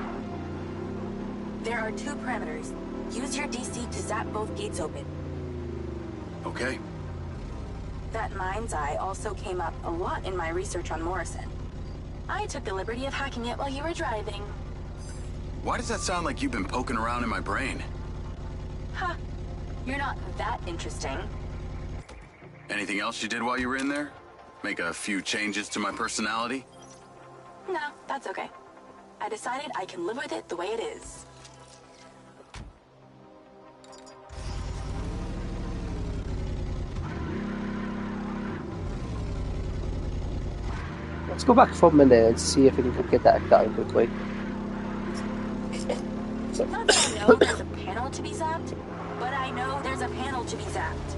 F: There are 2 parameters. Use your DC to zap both gates open.
B: Okay.
F: That MindsEye also came up a lot in my research on Morrison. I took the liberty of hacking it while you were driving.
B: Why does that sound like you've been poking around in my brain?
F: Huh. You're not that interesting.
B: Anything else you did while you were in there? Make a few changes to my personality?
F: No, that's okay. I decided I can live with it the way it is.
A: Let's go back for a minute and see if we can get that done quickly.
F: Not that I know there's a panel to be zapped, but I know there's a panel to be zapped.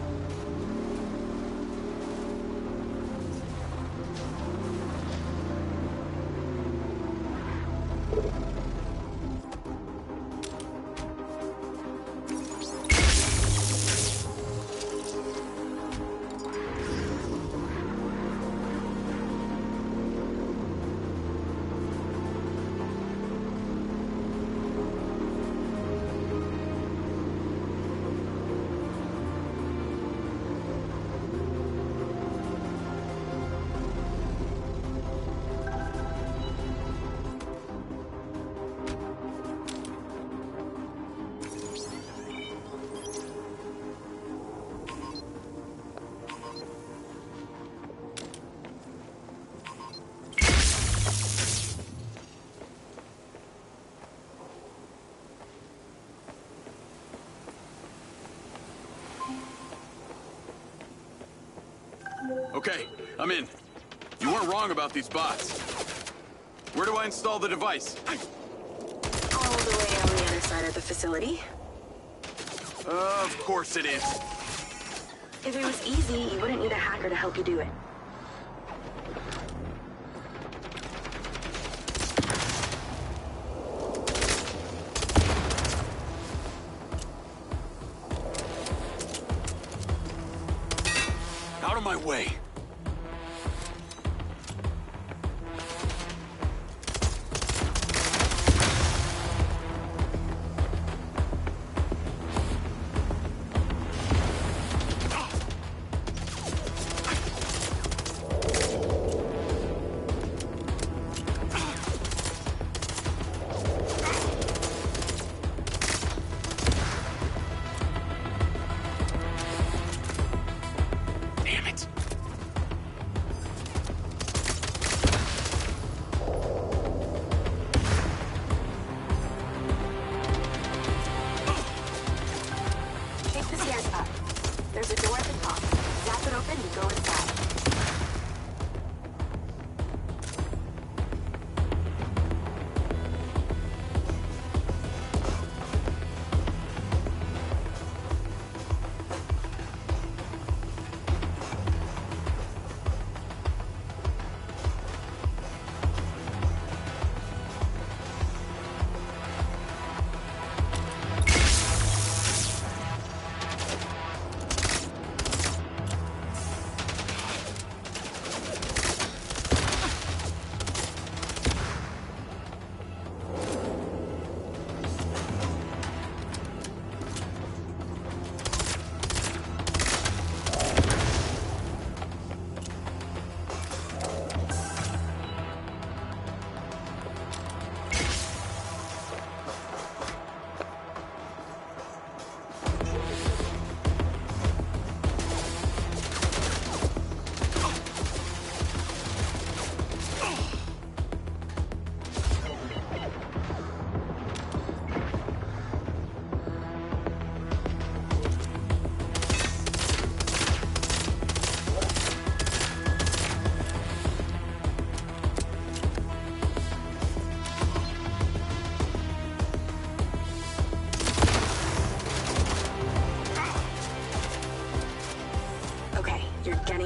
B: Okay, I'm in. You weren't wrong about these bots. Where do I install the device?
F: All the way on the other side. outside of the facility.
M: Of course it is.
F: If it was easy, you wouldn't need a hacker to help you do it.
M: Out of my way.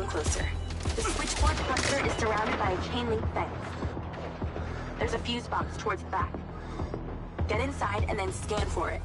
F: Closer. The switchboard cluster is surrounded by a chain link fence. There's a fuse box towards the back. Get inside and then scan for it.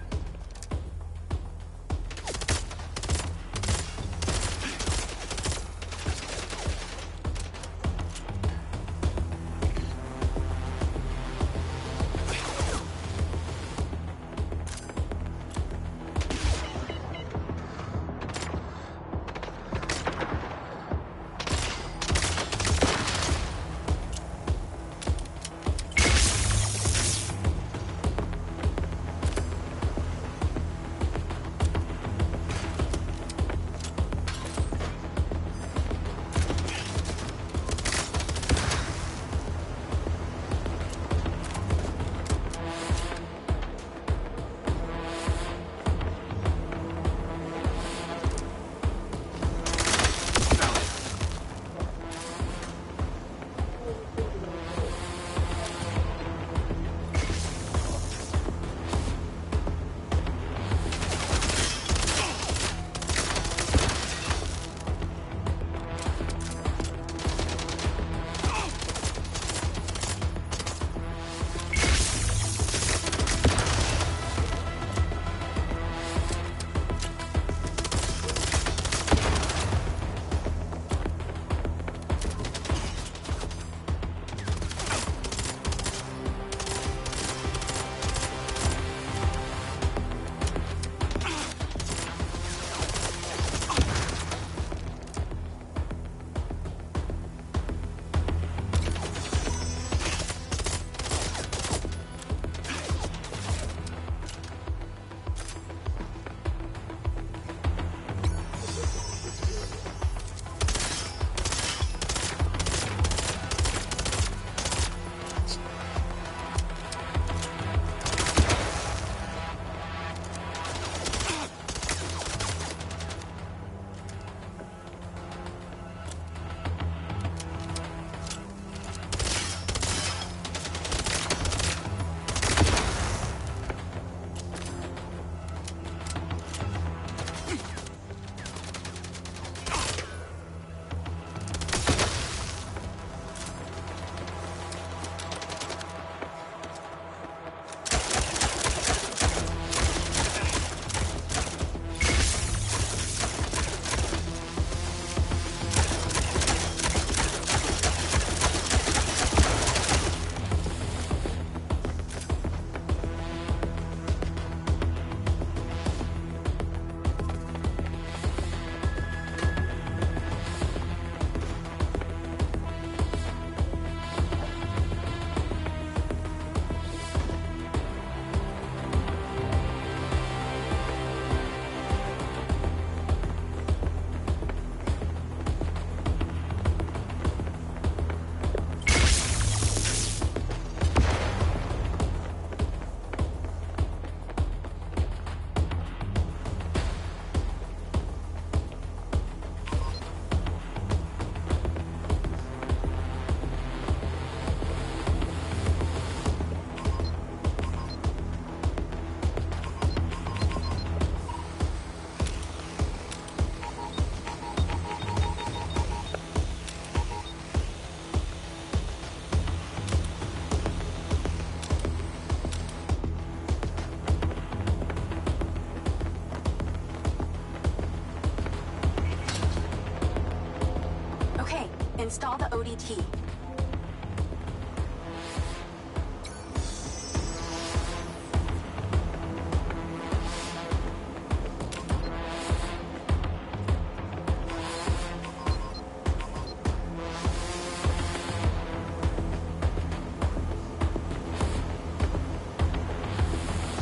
F: Install the ODT.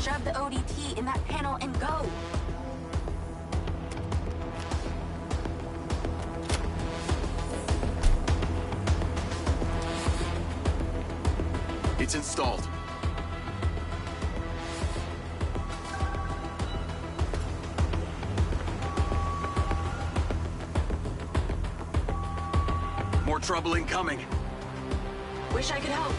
F: Shove the ODT in that panel and go.
B: It's installed. More trouble incoming.
F: Wish I could help.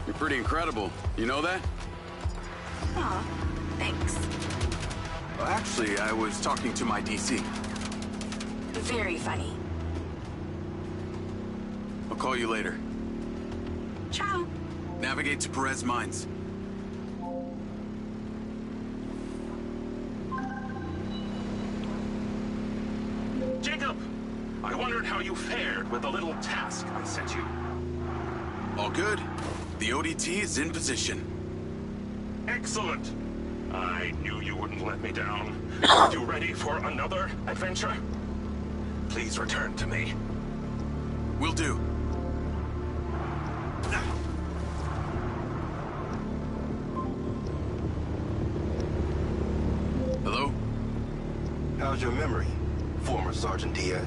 B: You're pretty incredible. You know that?
F: Aw, thanks.
B: Well, actually, I was talking to my DC.
F: Very funny.
B: I'll call you later.
F: Ciao.
B: Navigate to Perez Mines.
M: Jacob! I wondered how you fared with the little task I sent you.
B: All good. The ODT is in position.
M: Excellent. I knew you wouldn't let me down. Are you ready for another adventure? Please return to me.
B: Will do. Hello?
D: How's your memory, former Sergeant Diaz?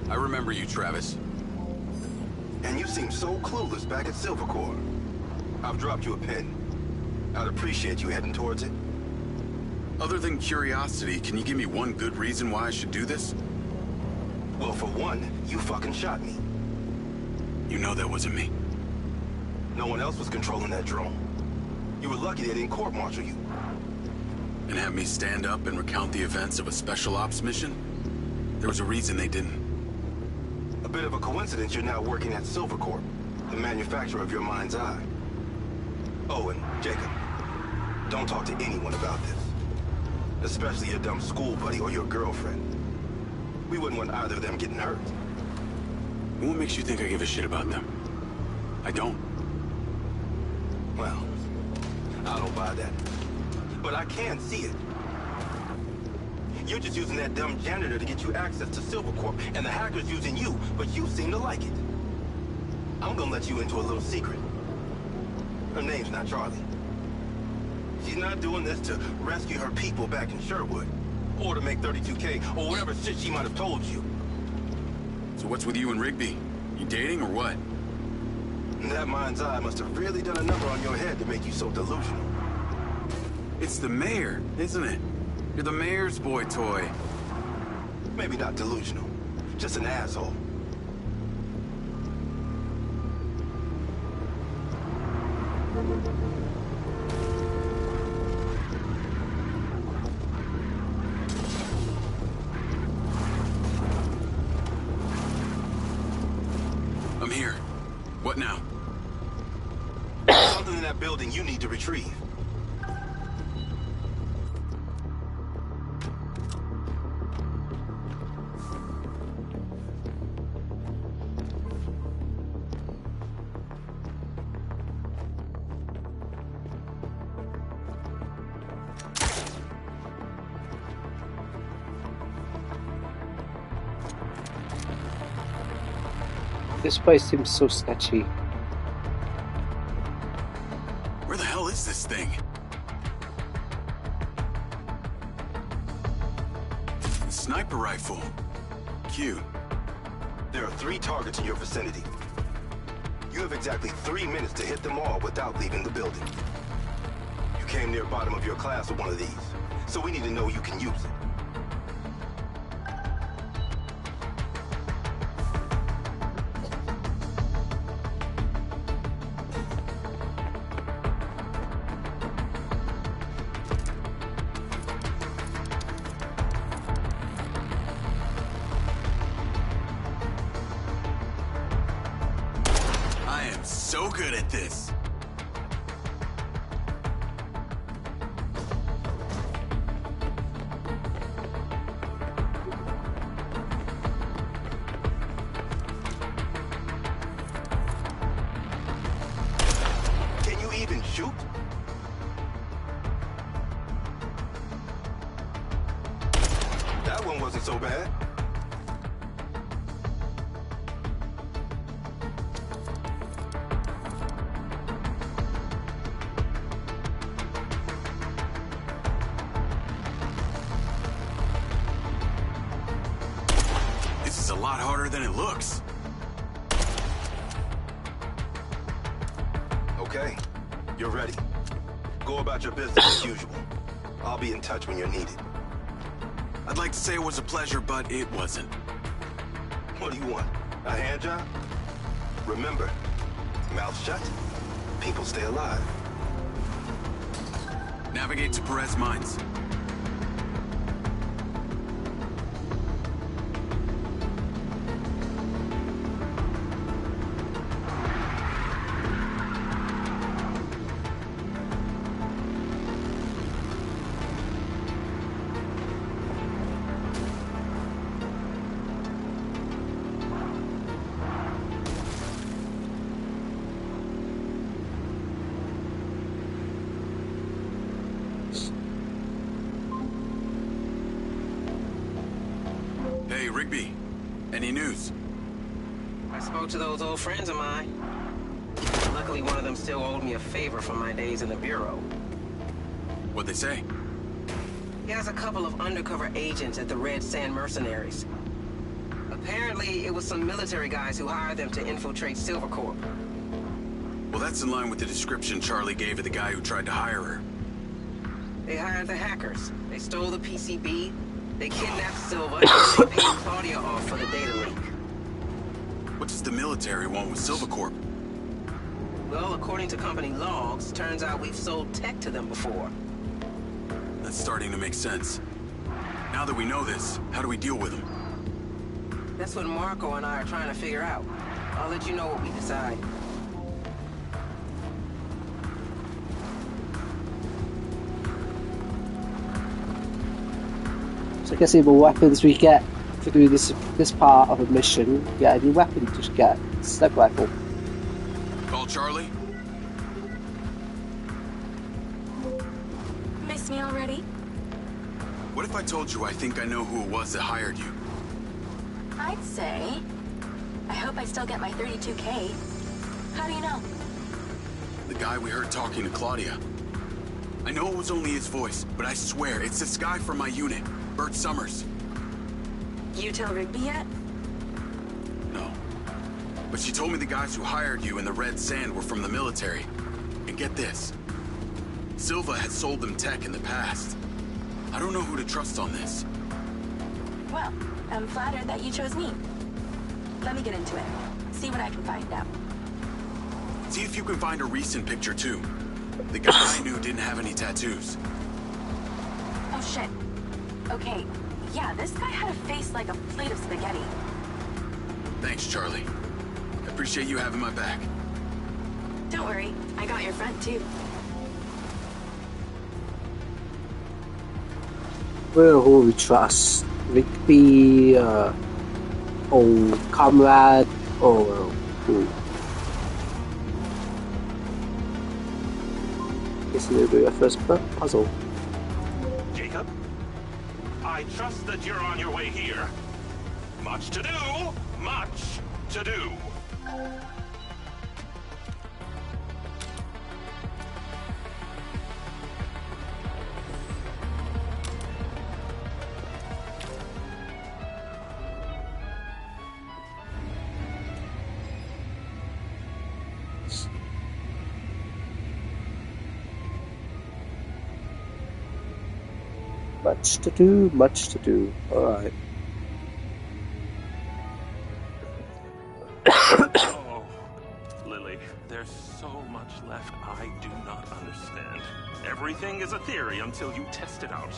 B: I remember you, Travis.
D: And you seem so clueless back at Silver Corps. I've dropped you a pin. I'd appreciate you heading towards it.
B: Other than curiosity, can you give me one good reason why I should do this?
D: Well, for one, you fucking shot me.
B: You know that wasn't me.
D: No one else was controlling that drone. You were lucky they didn't court-martial you.
B: And have me stand up and recount the events of a special ops mission? There was a reason they didn't.
D: A bit of a coincidence you're now working at Silver Corp, the manufacturer of your MindsEye. Oh, and Jacob, don't talk to anyone about this. Especially your dumb school buddy or your girlfriend. We wouldn't want either of them getting hurt.
B: And what makes you think I give a shit about them? I don't.
D: Well, I don't buy that. But I can see it. You're just using that dumb janitor to get you access to Silver Corp, and the hacker's using you, but you seem to like it. I'm gonna let you into a little secret. Her name's not Charlie. She's not doing this to rescue her people back in Sherwood, or to make 32K, or whatever shit she might have told you.
B: So what's with you and Rigby? You dating or what?
D: That MindsEye must have really done a number on your head to make you so delusional.
B: It's the mayor, isn't it? You're the mayor's boy toy.
D: Maybe not delusional, just an asshole.
B: I'm here. What now?
D: Something in that building you need to retrieve.
A: This place seems so sketchy.
B: Where the hell is this thing? A sniper rifle. Cute.
D: There are 3 targets in your vicinity. You have exactly 3 minutes to hit them all without leaving the building. You came near bottom of your class with one of these, so we need to know you can use it.
B: I'm so good at this.
D: Can you even shoot? That one wasn't so bad.
B: This is a lot harder than it looks.
D: Okay, you're ready. Go about your business as usual. I'll be in touch when you're needed.
B: I'd like to say it was a pleasure, but it wasn't.
D: What do you want? A hand job? Remember, mouth shut, people stay alive.
B: Navigate to Perez Mines. Hey, Rigby. Any news?
E: I spoke to those old friends of mine. Luckily, one of them still owed me a favor from my days in the Bureau.
B: What'd they say?
E: He has a couple of undercover agents at the Red Sand Mercenaries. Apparently, it was some military guys who hired them to infiltrate Silvercorp.
B: Well, that's in line with the description Charlie gave of the guy who tried to hire her.
E: They hired the hackers. They stole the PCB. They kidnapped Silva and they paid Claudia off for the data leak.
B: What does the military want with Silvercorp?
E: Well, according to company logs, turns out we've sold tech to them before.
B: That's starting to make sense. Now that we know this, how do we deal with them?
E: That's what Marco and I are trying to figure out. I'll let you know what we decide.
A: So I guess the more weapons we get to do this part of a mission, get a new weapon, just get a slug rifle.
B: Call Charlie?
F: Miss me already?
B: What if I told you I think I know who it was that hired you?
F: I'd say. I hope I still get my 32K. How do you know?
B: The guy we heard talking to Claudia. I know it was only his voice, but I swear it's this guy from my unit, Bert Summers.
F: You tell Rigby yet?
B: No. But she told me the guys who hired you in the Red Sand were from the military. And get this. Silva had sold them tech in the past. I don't know who to trust on this.
F: Well, I'm flattered that you chose me. Let me get into it. See what I can find out.
B: See if you can find a recent picture, too. The guy I knew didn't have any tattoos.
F: Oh, shit. Okay, yeah, this guy had a face like a plate of spaghetti.
B: Thanks, Charlie. I appreciate you having my back.
F: Don't worry, I got your friend, too.
A: Well, who we trust? Rigby, old comrade, or who? Guess we'll do our first puzzle.
M: Jacob? I trust that you're on your way here. Much to do! Much to do!
A: Much to do, much to do. Alright.
M: Oh, Lily, there's so much left I do not understand. Everything is a theory until you test it out.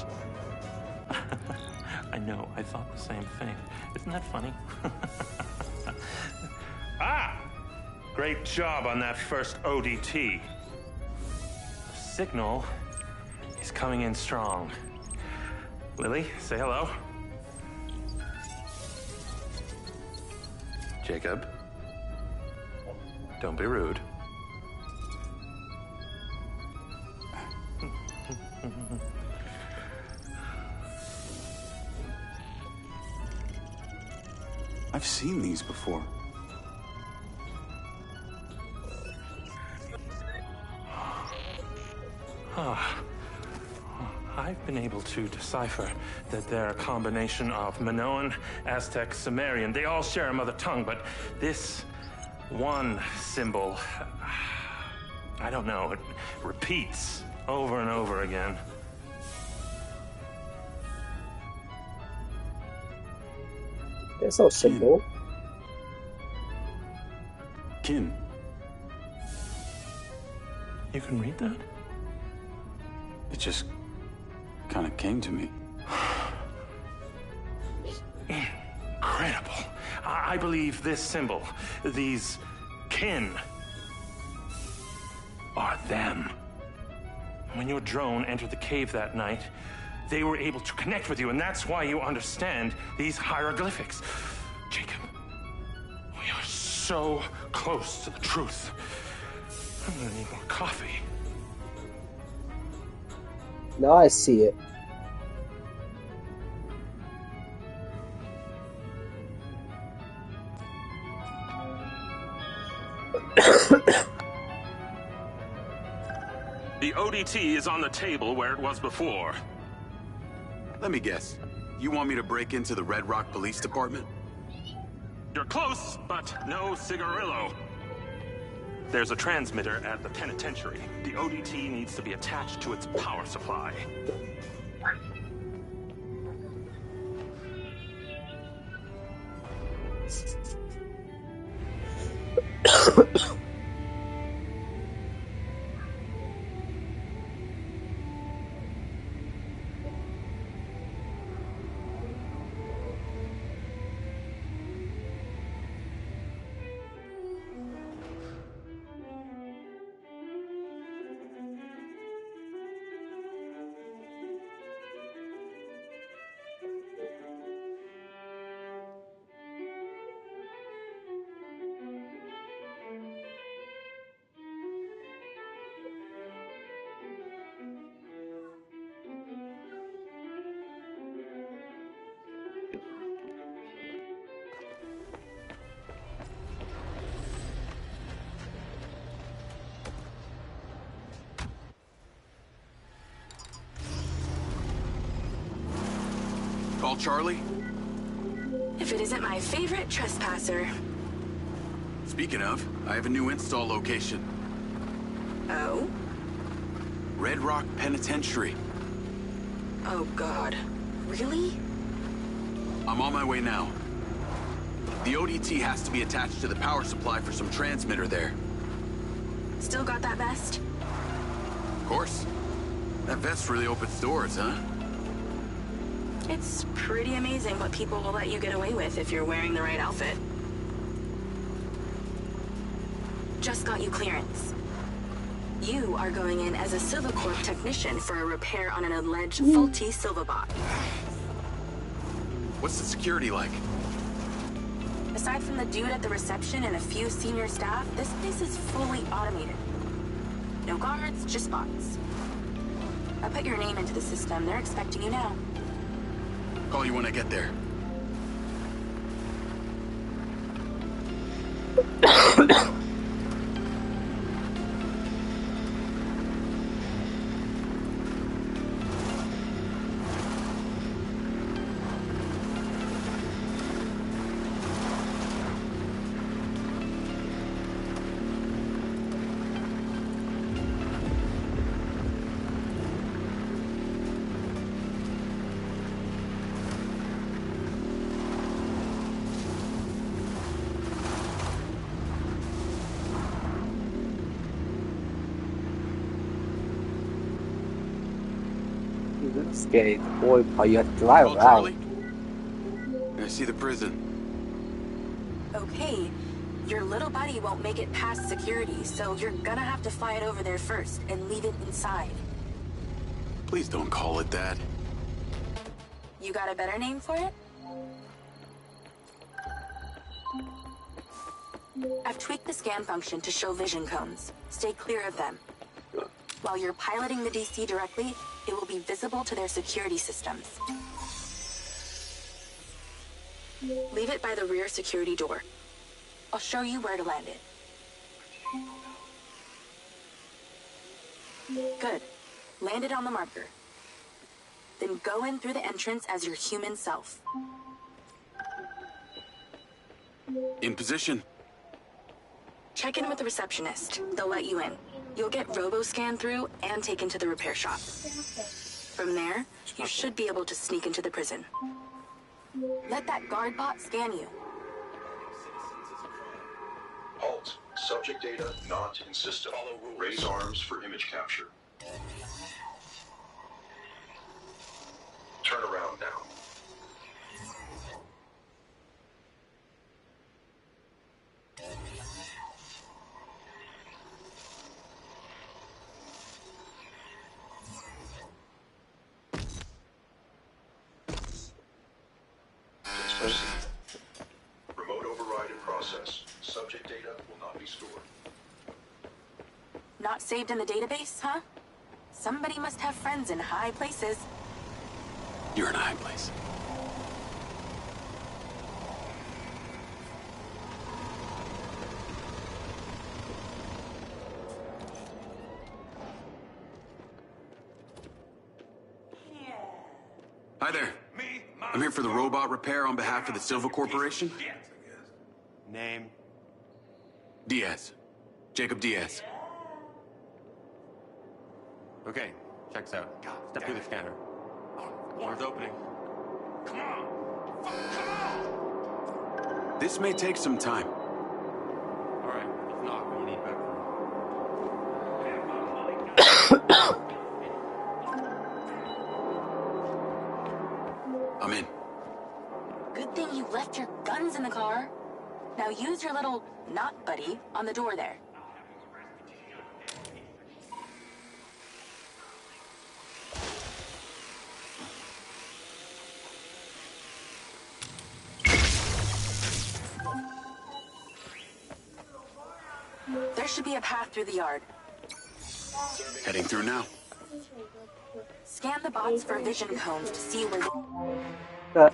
M: I know, I thought the same thing. Isn't that funny? Ah!
K: Great job on that first ODT. The signal is coming in strong. Lily, say hello. Jacob, don't be rude.
B: I've seen these before.
K: I've been able to decipher that they're a combination of Minoan, Aztec, Sumerian. They all share a mother tongue, but this one symbol, I don't know, it repeats over and over again.
A: It's not simple.
B: Kin.
K: You can read that?
B: It just kind of came to me.
K: Incredible. I believe this symbol, these kin, are them. When your drone entered the cave that night, they were able to connect with you, and that's why you understand these hieroglyphics. Jacob, we are so close to the truth. I'm gonna need more coffee.
A: Now I see it.
M: The ODT is on the table where it was before.
B: Let me guess. You want me to break into the Red Rock Police Department?
M: You're close, but no cigarillo. There's a transmitter at the penitentiary. The ODT needs to be attached to its power supply.
B: Call Charlie?
F: If it isn't my favorite trespasser.
B: Speaking of, I have a new install location.
F: Oh?
B: Red Rock Penitentiary.
F: Oh, God. Really?
B: I'm on my way now. The ODT has to be attached to the power supply for some transmitter there.
F: Still got that vest?
B: Of course. That vest really opens doors, huh?
F: It's pretty amazing what people will let you get away with if you're wearing the right outfit. Just got you clearance. You are going in as a Silvercorp technician for a repair on an alleged faulty Silverbot.
B: What's the security like?
F: Aside from the dude at the reception and a few senior staff, this place is fully automated. No guards, just bots. I put your name into the system. They're expecting you now.
B: Call you when I get there.
A: Scary boy, but you have to drive
B: Charlie?
A: around.
B: I see the prison.
F: Okay, Your little buddy won't make it past security, so you're gonna have to fly it over there first and leave it inside.
B: Please don't call it that.
F: You got a better name for it? I've tweaked the scan function to show vision cones. Stay clear of them. While you're piloting the DC directly, it will be visible to their security systems. Leave it by the rear security door. I'll show you where to land it. Good. Land it on the marker. Then go in through the entrance as your human self.
B: In position.
F: Check in with the receptionist. They'll let you in. You'll get robo-scanned through and taken to the repair shop. From there, you should be able to sneak into the prison. Let that guard bot scan you.
O: Halt. Subject data not in system. Raise arms for image capture. Turn around now. Please proceed. Remote override in process. Subject data will not be stored.
F: Not saved in the database, huh? Somebody must have friends in high places.
B: You're in a high place. Hi there. I'm here for the robot repair on behalf of the Silva Corporation.
P: Name?
B: Diaz. Jacob Diaz.
P: Okay, checks out. Step through the scanner. Door's opening.
K: Come on! Come on!
B: This may take some time.
P: All right, if not, we'll need back.
B: I'm in.
F: Good thing you left your guns in the car. Now use your little not buddy on the door there. There should be a path through the yard.
B: Heading through now.
F: Scan the bots for vision cones to see where
A: But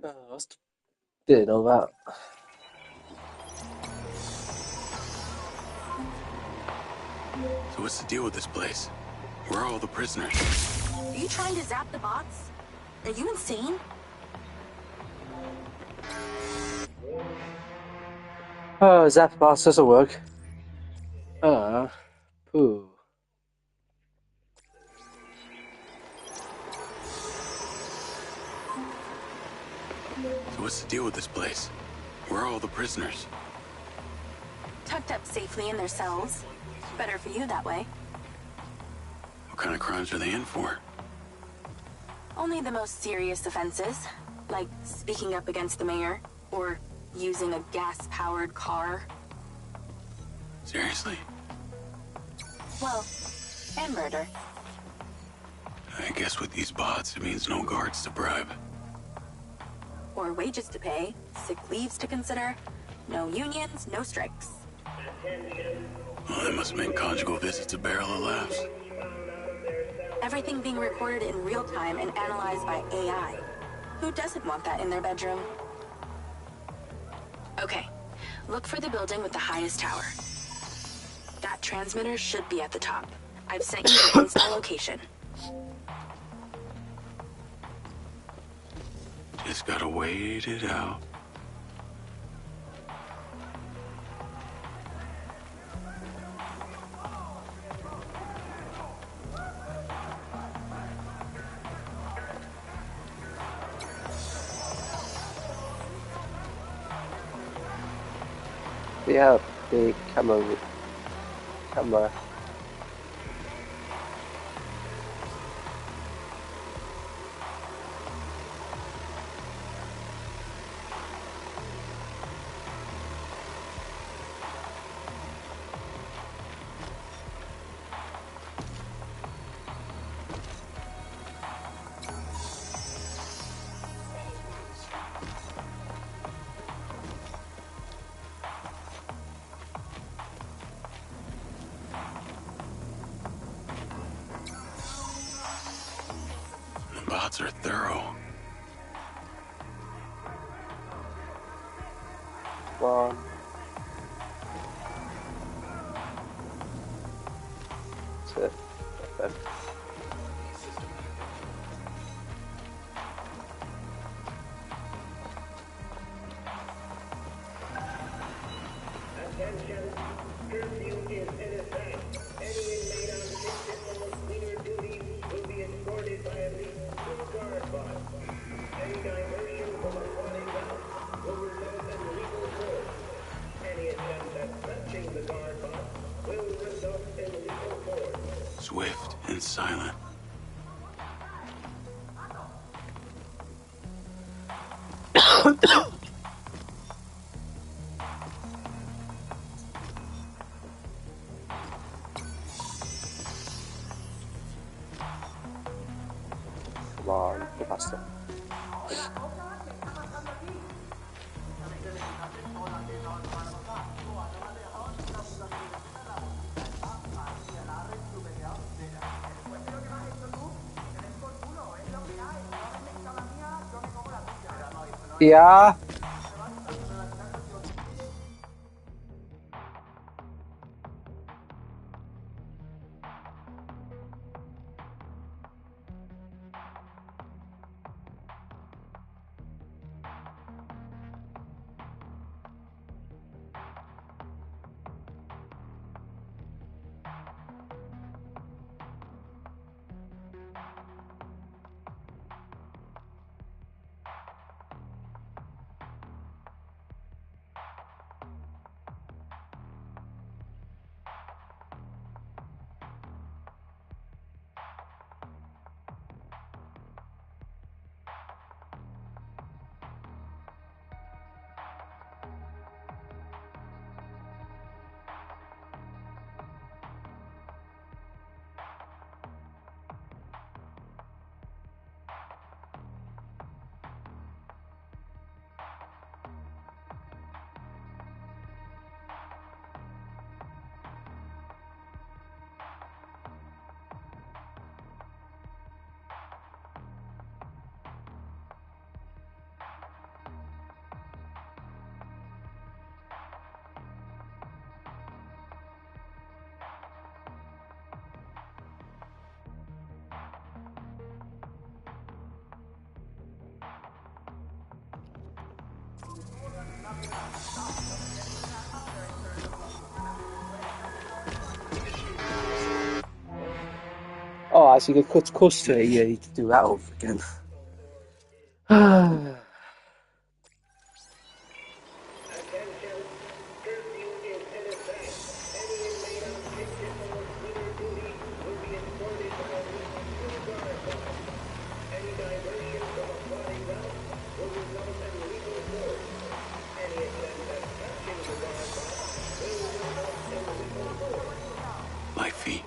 A: Oh, didn't know that.
B: So what's the deal with this place? Where are all the prisoners?
F: Are you trying to zap the bots? Are you insane?
A: Oh, Zap Boss doesn't work. Pooh.
B: So what's the deal with this place? Where are all the prisoners?
F: Tucked up safely in their cells. Better for you that way.
B: What kind of crimes are they in for?
F: Only the most serious offenses, like speaking up against the mayor, or using a gas-powered car.
B: Seriously?
F: Well, and murder.
B: I guess with these bots, it means no guards to bribe.
F: Or wages to pay, sick leaves to consider, no unions, no strikes.
B: Well, that must make conjugal visits a barrel of laughs.
F: Everything being recorded in real time and analyzed by AI. Who doesn't want that in their bedroom? Okay, look for the building with the highest tower. That transmitter should be at the top. I've sent you the install location.
B: Just gotta wait it out.
A: They have big camera.
B: The bots are thorough.
A: One. Two. Perfect.
B: Swift and silent.
A: Come on, go faster. Yeah. Oh, as you get close to it, you need to do that over again.
B: My fee.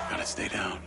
B: Gotta stay down.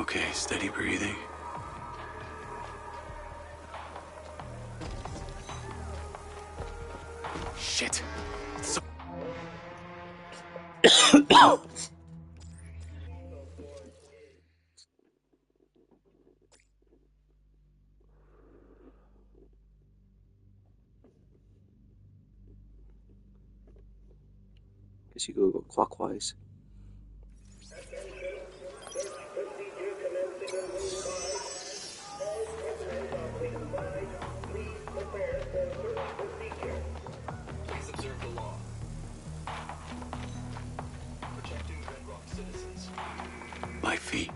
B: Okay, steady breathing. Shit.
A: Guess you go clockwise.
O: Please observe the law. Protecting Bedrock citizens.
B: My fee.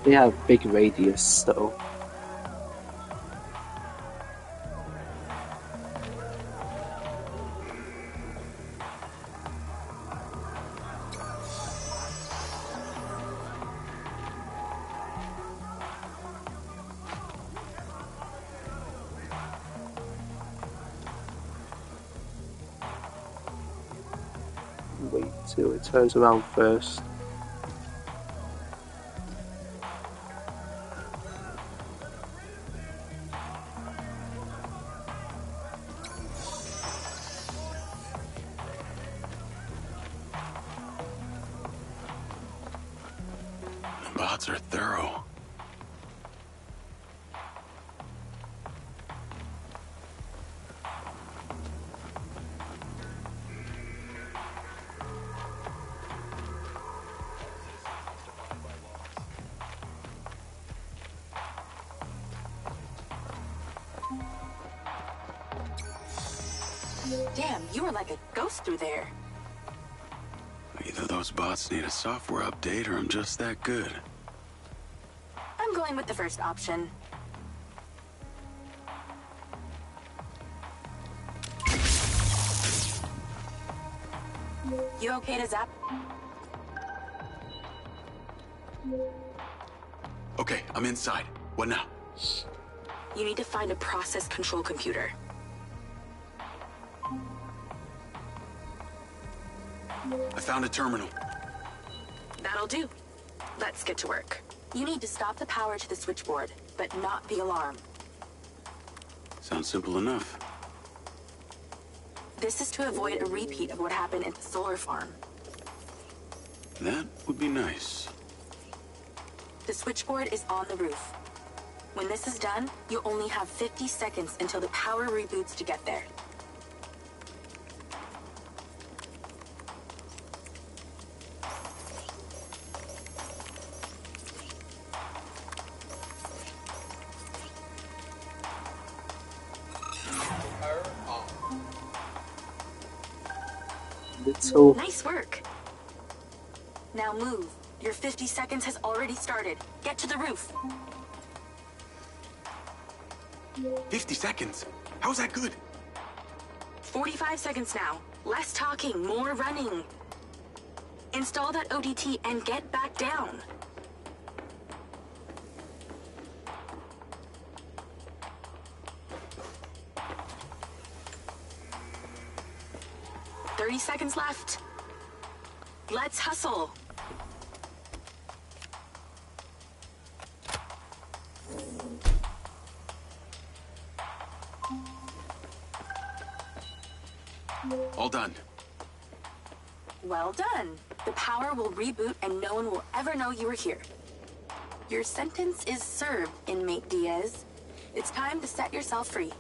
A: They have big radius though. Wait till it turns around first.
B: The bots are thorough.
F: Damn, you were like a ghost through there.
B: Either those bots need a software update or I'm just that good.
F: I'm going with the first option. You okay to zap?
B: Okay, I'm inside. What now?
F: You need to find a process control computer.
B: I found a terminal.
F: That'll do. Let's get to work. You need to stop the power to the switchboard, but not the alarm.
B: Sounds simple enough.
F: This is to avoid a repeat of what happened at the solar farm.
B: That would be nice.
F: The switchboard is on the roof. When this is done, you only have 50 seconds until the power reboots to get there. Nice work. Now move. Your 50 seconds has already started. Get to the roof.
B: 50 seconds? How's that good?
F: 45 seconds now. Less talking, more running. Install that ODT and get back down. "30 seconds left. Let's hustle."
B: All done.
F: Well done. The power will reboot and no one will ever know you were here. Your sentence is served, inmate Diaz. It's time to set yourself free.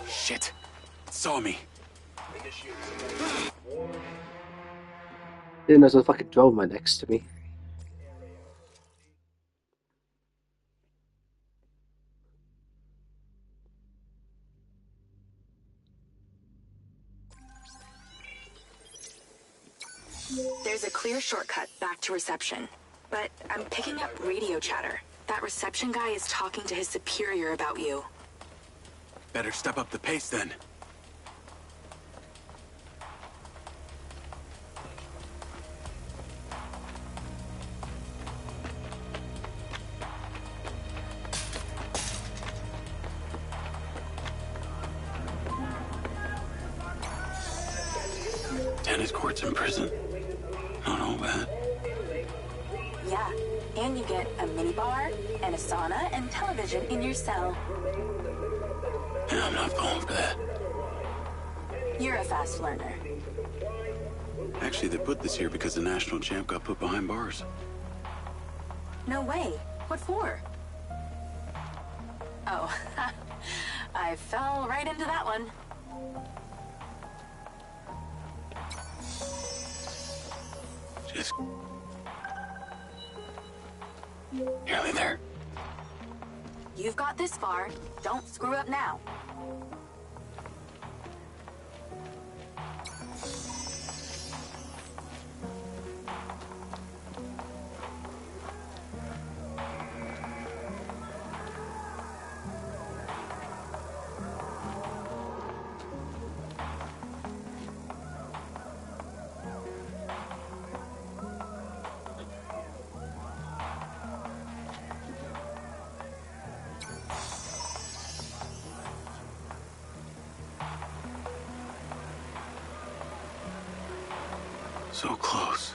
B: Shit. It saw me.
A: Didn't know there's a fucking drone right next to me.
F: There's a clear shortcut back to reception, but I'm picking up radio chatter. That reception guy is talking to his superior about you.
B: Better step up the pace then. Tennis courts in prison? Not all bad.
F: Yeah, and you get a minibar and a sauna and television in your cell.
B: Yeah, I'm not falling for that.
F: You're a fast learner.
B: Actually, they put this here because the national champ got put behind bars.
F: No way. What for? Oh, I fell right into that one.
B: Just... nearly there.
F: You've got this far. Don't screw up now.
B: So close.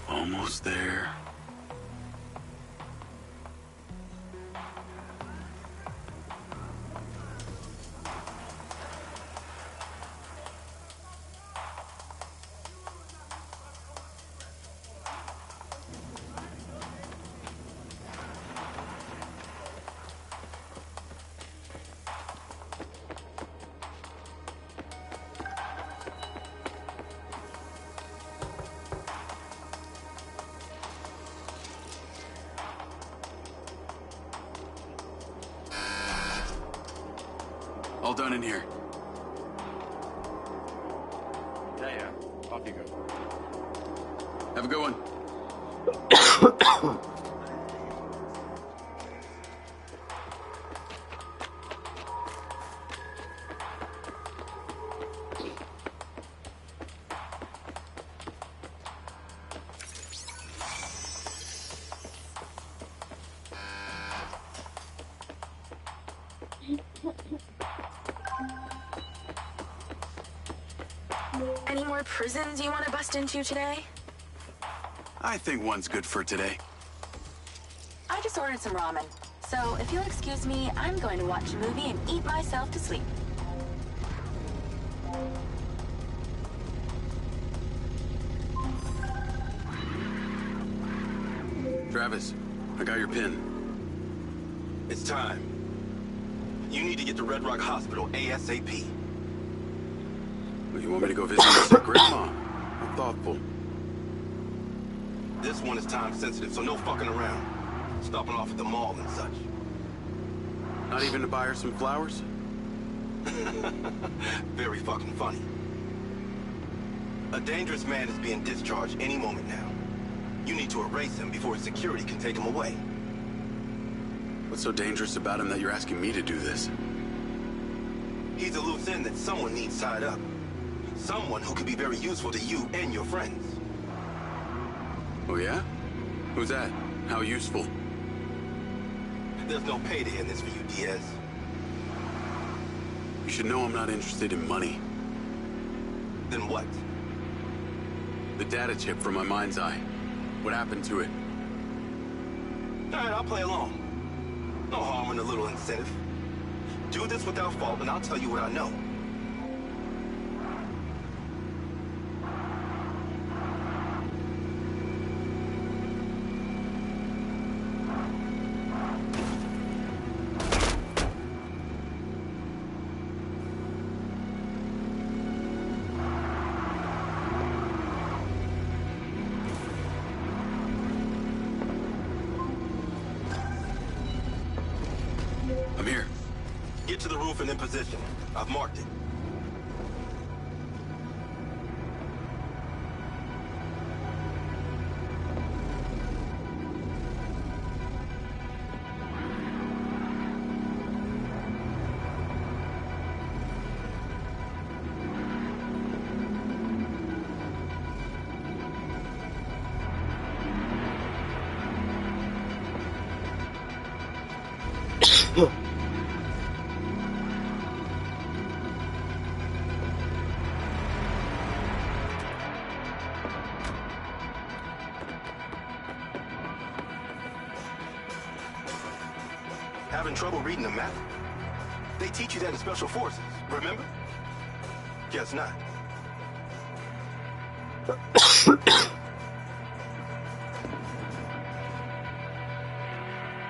B: Almost there. All done in here.
P: Yeah. Off you go.
B: Have a good one.
F: Any more prisons you want to bust into today?
B: I think one's good for today.
F: I just ordered some ramen. So if you'll excuse me, I'm going to watch a movie and eat myself to sleep.
B: Travis, I got your pin.
D: It's time. You need to get to Red Rock Hospital ASAP.
B: Well, you want me to go visit my sick grandma? How thoughtful.
D: This one is time sensitive, so no fucking around. Stopping off at the mall and such.
B: Not even to buy her some flowers?
D: Very fucking funny. A dangerous man is being discharged any moment now. You need to erase him before his security can take him away.
B: What's so dangerous about him that you're asking me to do this?
D: He's a loose end that someone needs tied up. Someone who could be very useful to you and your friends.
B: Oh yeah? Who's that? How useful?
D: There's no payday in this for you, Diaz.
B: You should know I'm not interested in money.
D: Then what?
B: The data chip from my MindsEye. What happened to it?
D: Alright, I'll play along. No harm in a little incentive. Do this without fault, and I'll tell you what I know.
B: I'm here.
D: Get to the roof and in position. I've marked it. Having trouble reading the map? They teach you that in Special Forces, remember? Guess not.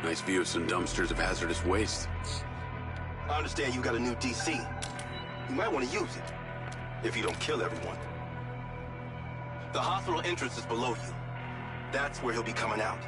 B: Nice view of some dumpsters of hazardous waste.
D: I understand you got a new DC. You might want to use it, if you don't kill everyone. The hospital entrance is below you. That's where he'll be coming out.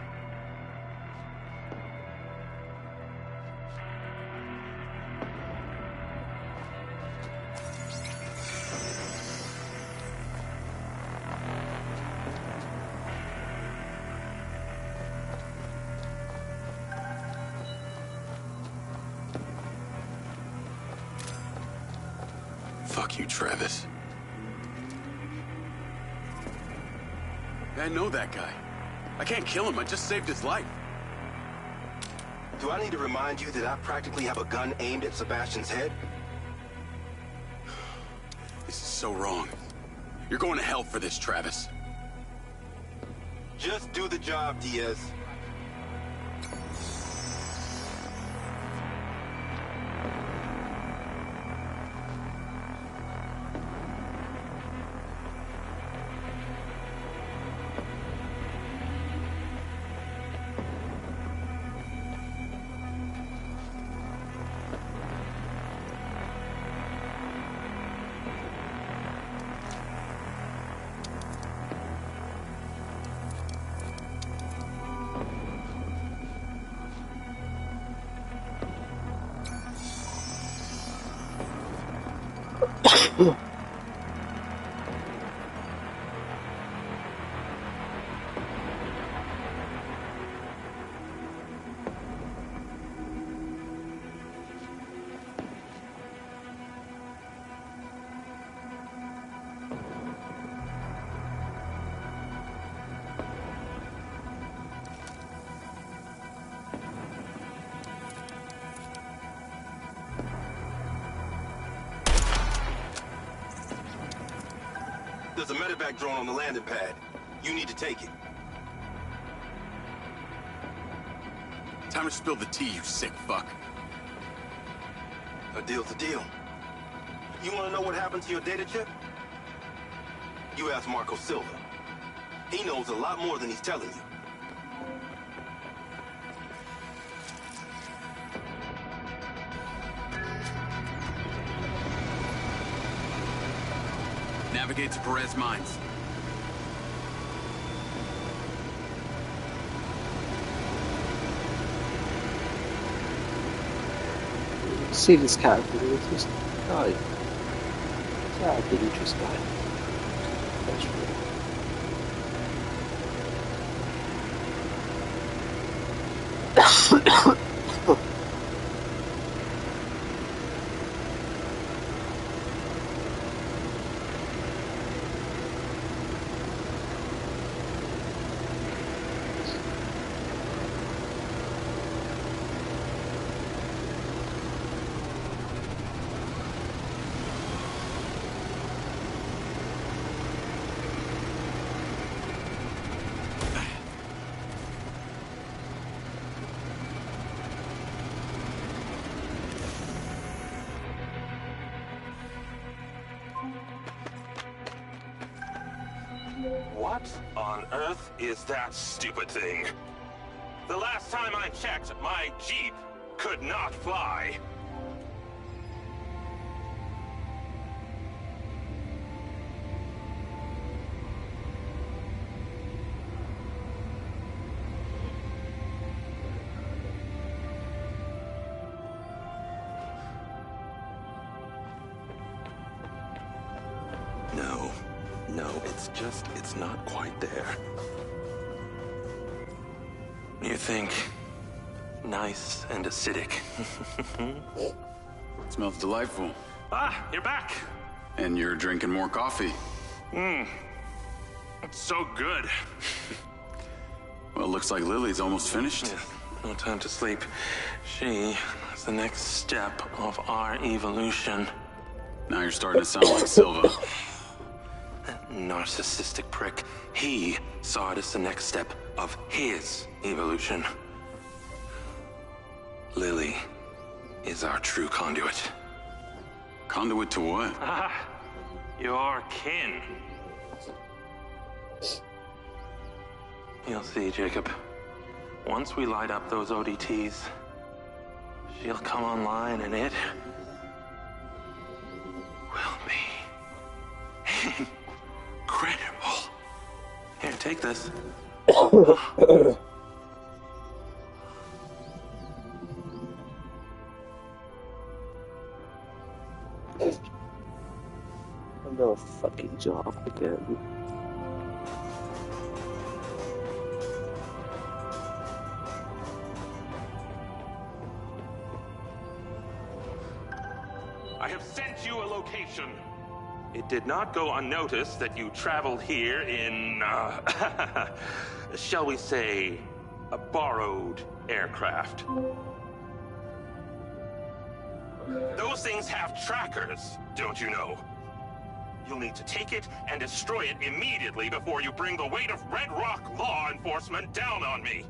B: Fuck you, Travis. I know that guy. I can't kill him, I just saved his life.
D: Do I need to remind you that I practically have a gun aimed at Sebastian's head?
B: This is so wrong. You're going to hell for this, Travis.
D: Just do the job, Diaz. There's a medevac drone on the landing pad. You need to take it.
B: Time to spill the tea, you sick fuck.
D: A deal's a deal. You want to know what happened to your data chip? You ask Marco Silva. He knows a lot more than he's telling you.
B: Navigate to Perez Mines.
A: See this character, it's just guy. Yeah, dangerous guy. That's true.
M: What on earth is that stupid thing? The last time I checked, my Jeep could not fly.
D: No, it's not quite there.
M: You think nice and acidic.
B: Smells delightful.
M: Ah, you're back.
B: And you're drinking more coffee.
M: It's so good.
B: Well, looks like Lily's almost finished.
M: Yeah, no time to sleep. She is the next step of our evolution.
B: Now you're starting to sound like Silva.
M: That narcissistic prick. He saw it as the next step of his evolution. Lily is our true conduit.
B: Conduit to what?
M: Ah, your kin. You'll see, Jacob. Once we light up those ODTs, she'll come online and it will be incredible. Here, take this.
A: Another fucking job again.
M: I have sent you a location. It did not go unnoticed that you traveled here in, shall we say, a borrowed aircraft. Those things have trackers, don't you know? You'll need to take it and destroy it immediately before you bring the weight of Red Rock law enforcement down on me.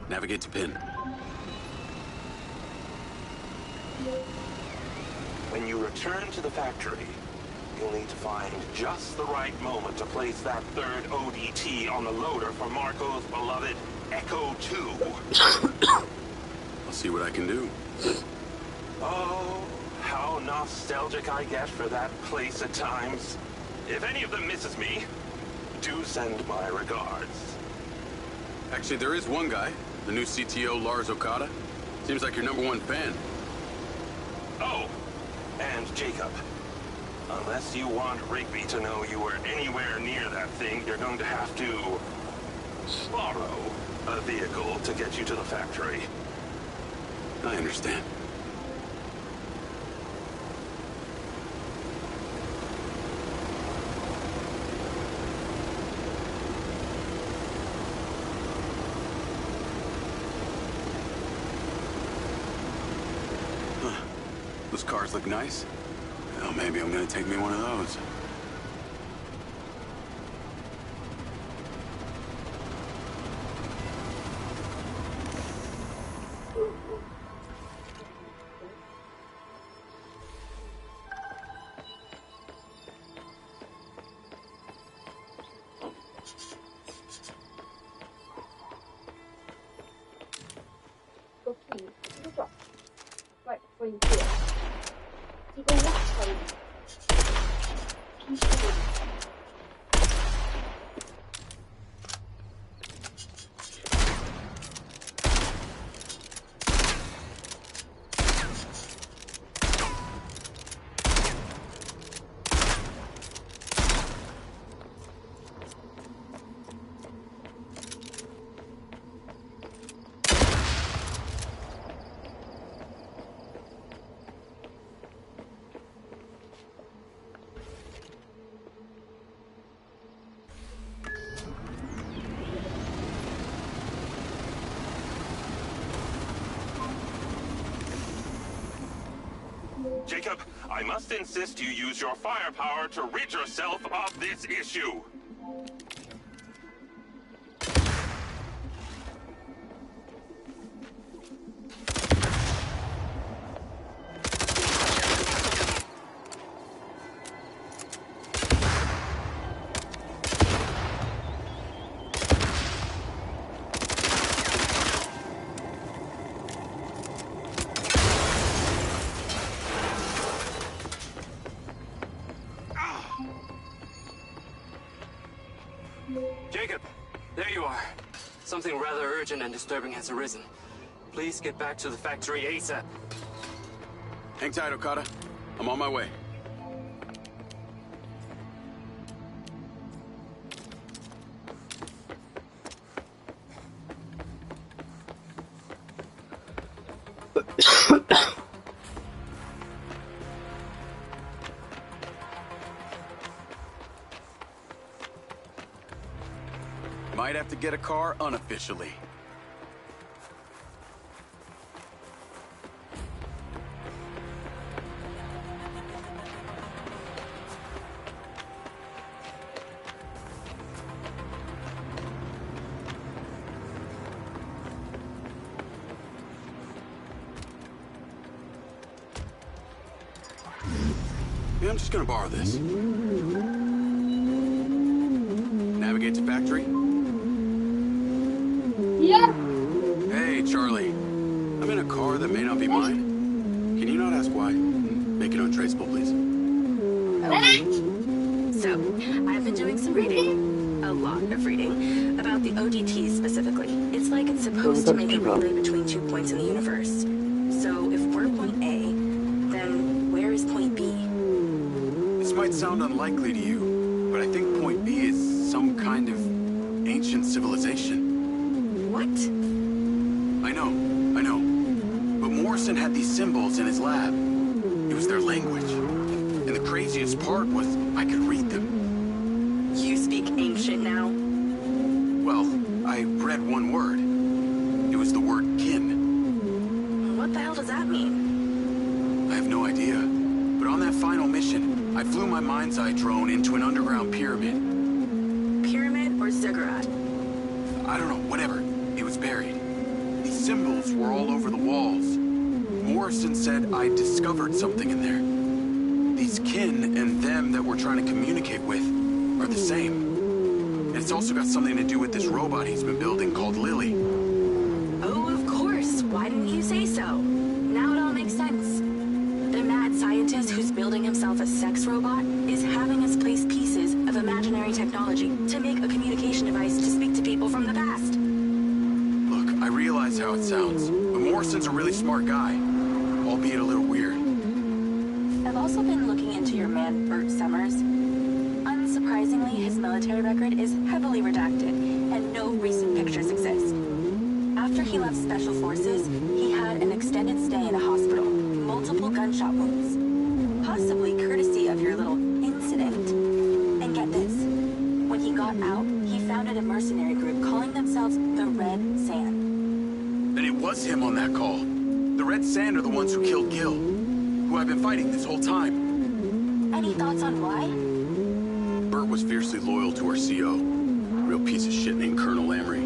B: Navigate to pin.
M: When you return to the factory, you'll need to find just the right moment to place that third ODT on the loader for Marco's beloved Echo 2.
B: I'll see what I can do.
M: Oh, how nostalgic I get for that place at times. If any of them misses me, do send my regards.
B: Actually, there is one guy, the new CTO, Lars Okada. Seems like your #1 fan.
M: Oh, and Jacob. Unless you want Rigby to know you were anywhere near that thing, you're going to have to borrow a vehicle to get you to the factory.
B: I understand. Those cars look nice. Well, maybe I'm gonna take me one of those.
M: Jacob, I must insist you use your firepower to rid yourself of this issue.
C: Jacob, there you are. Something rather urgent and disturbing has arisen. Please get back to the factory ASAP.
B: Hang tight, Okada. I'm on my way. Might have to get a car unofficially. Yeah, I'm just gonna borrow this. Navigate to factory.
Q: Yeah.
B: Hey, Charlie. I'm in a car that may not be mine. Can you not ask why? Make it untraceable, please.
F: Okay. So, I've been doing some reading. A lot of reading. About the ODT specifically. It's like it's supposed to make a relay between 2 points in the universe. So, if we're point A, then where is point B?
B: This might sound unlikely to you, but I think point B is some kind of ancient civilization.
F: What?
B: I know. But Morrison had these symbols in his lab. It was their language. And the craziest part was I could read them.
F: You speak ancient now?
B: Well, I read one word. It was the word kin.
F: What the hell does that mean?
B: I have no idea. But on that final mission, I flew my MindsEye drone into an underground pyramid.
F: Pyramid or ziggurat?
B: I don't know, whatever. It was buried. symbols were all over the walls. Morrison said I discovered something in there. These kin and them that we're trying to communicate with are the same. And it's also got something to do with this robot he's been building called Lily.
F: Oh, of course. Why didn't you say so? Now it all makes sense. The mad scientist who's building himself a sex robot is having us place pieces of imaginary technology to make a communication device to speak to people from the past.
B: Look, I realize how it sounds, but Morrison's a really smart guy, albeit a little weird.
F: I've also been looking into your man, Bert Summers. Unsurprisingly, his military record is heavily redacted, and no recent pictures exist. After he left Special Forces, he had an extended stay in a hospital, multiple gunshot wounds, possibly courtesy of your little incident. And get this, when he got out, he founded a mercenary group calling themselves the Red Sand.
B: Then it was him on that call. The Red Sand are the ones who killed Gil, who I've been fighting this whole time.
F: Any thoughts on why?
B: Bert was fiercely loyal to our CO. Real piece of shit named Colonel Lamry.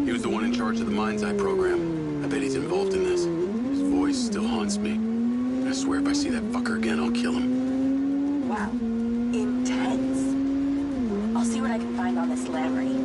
B: He was the one in charge of the MindsEye program. I bet he's involved in this. His voice still haunts me. I swear if I see that fucker again, I'll kill him.
F: Wow. Intense. I'll see what I can find on this Lamry.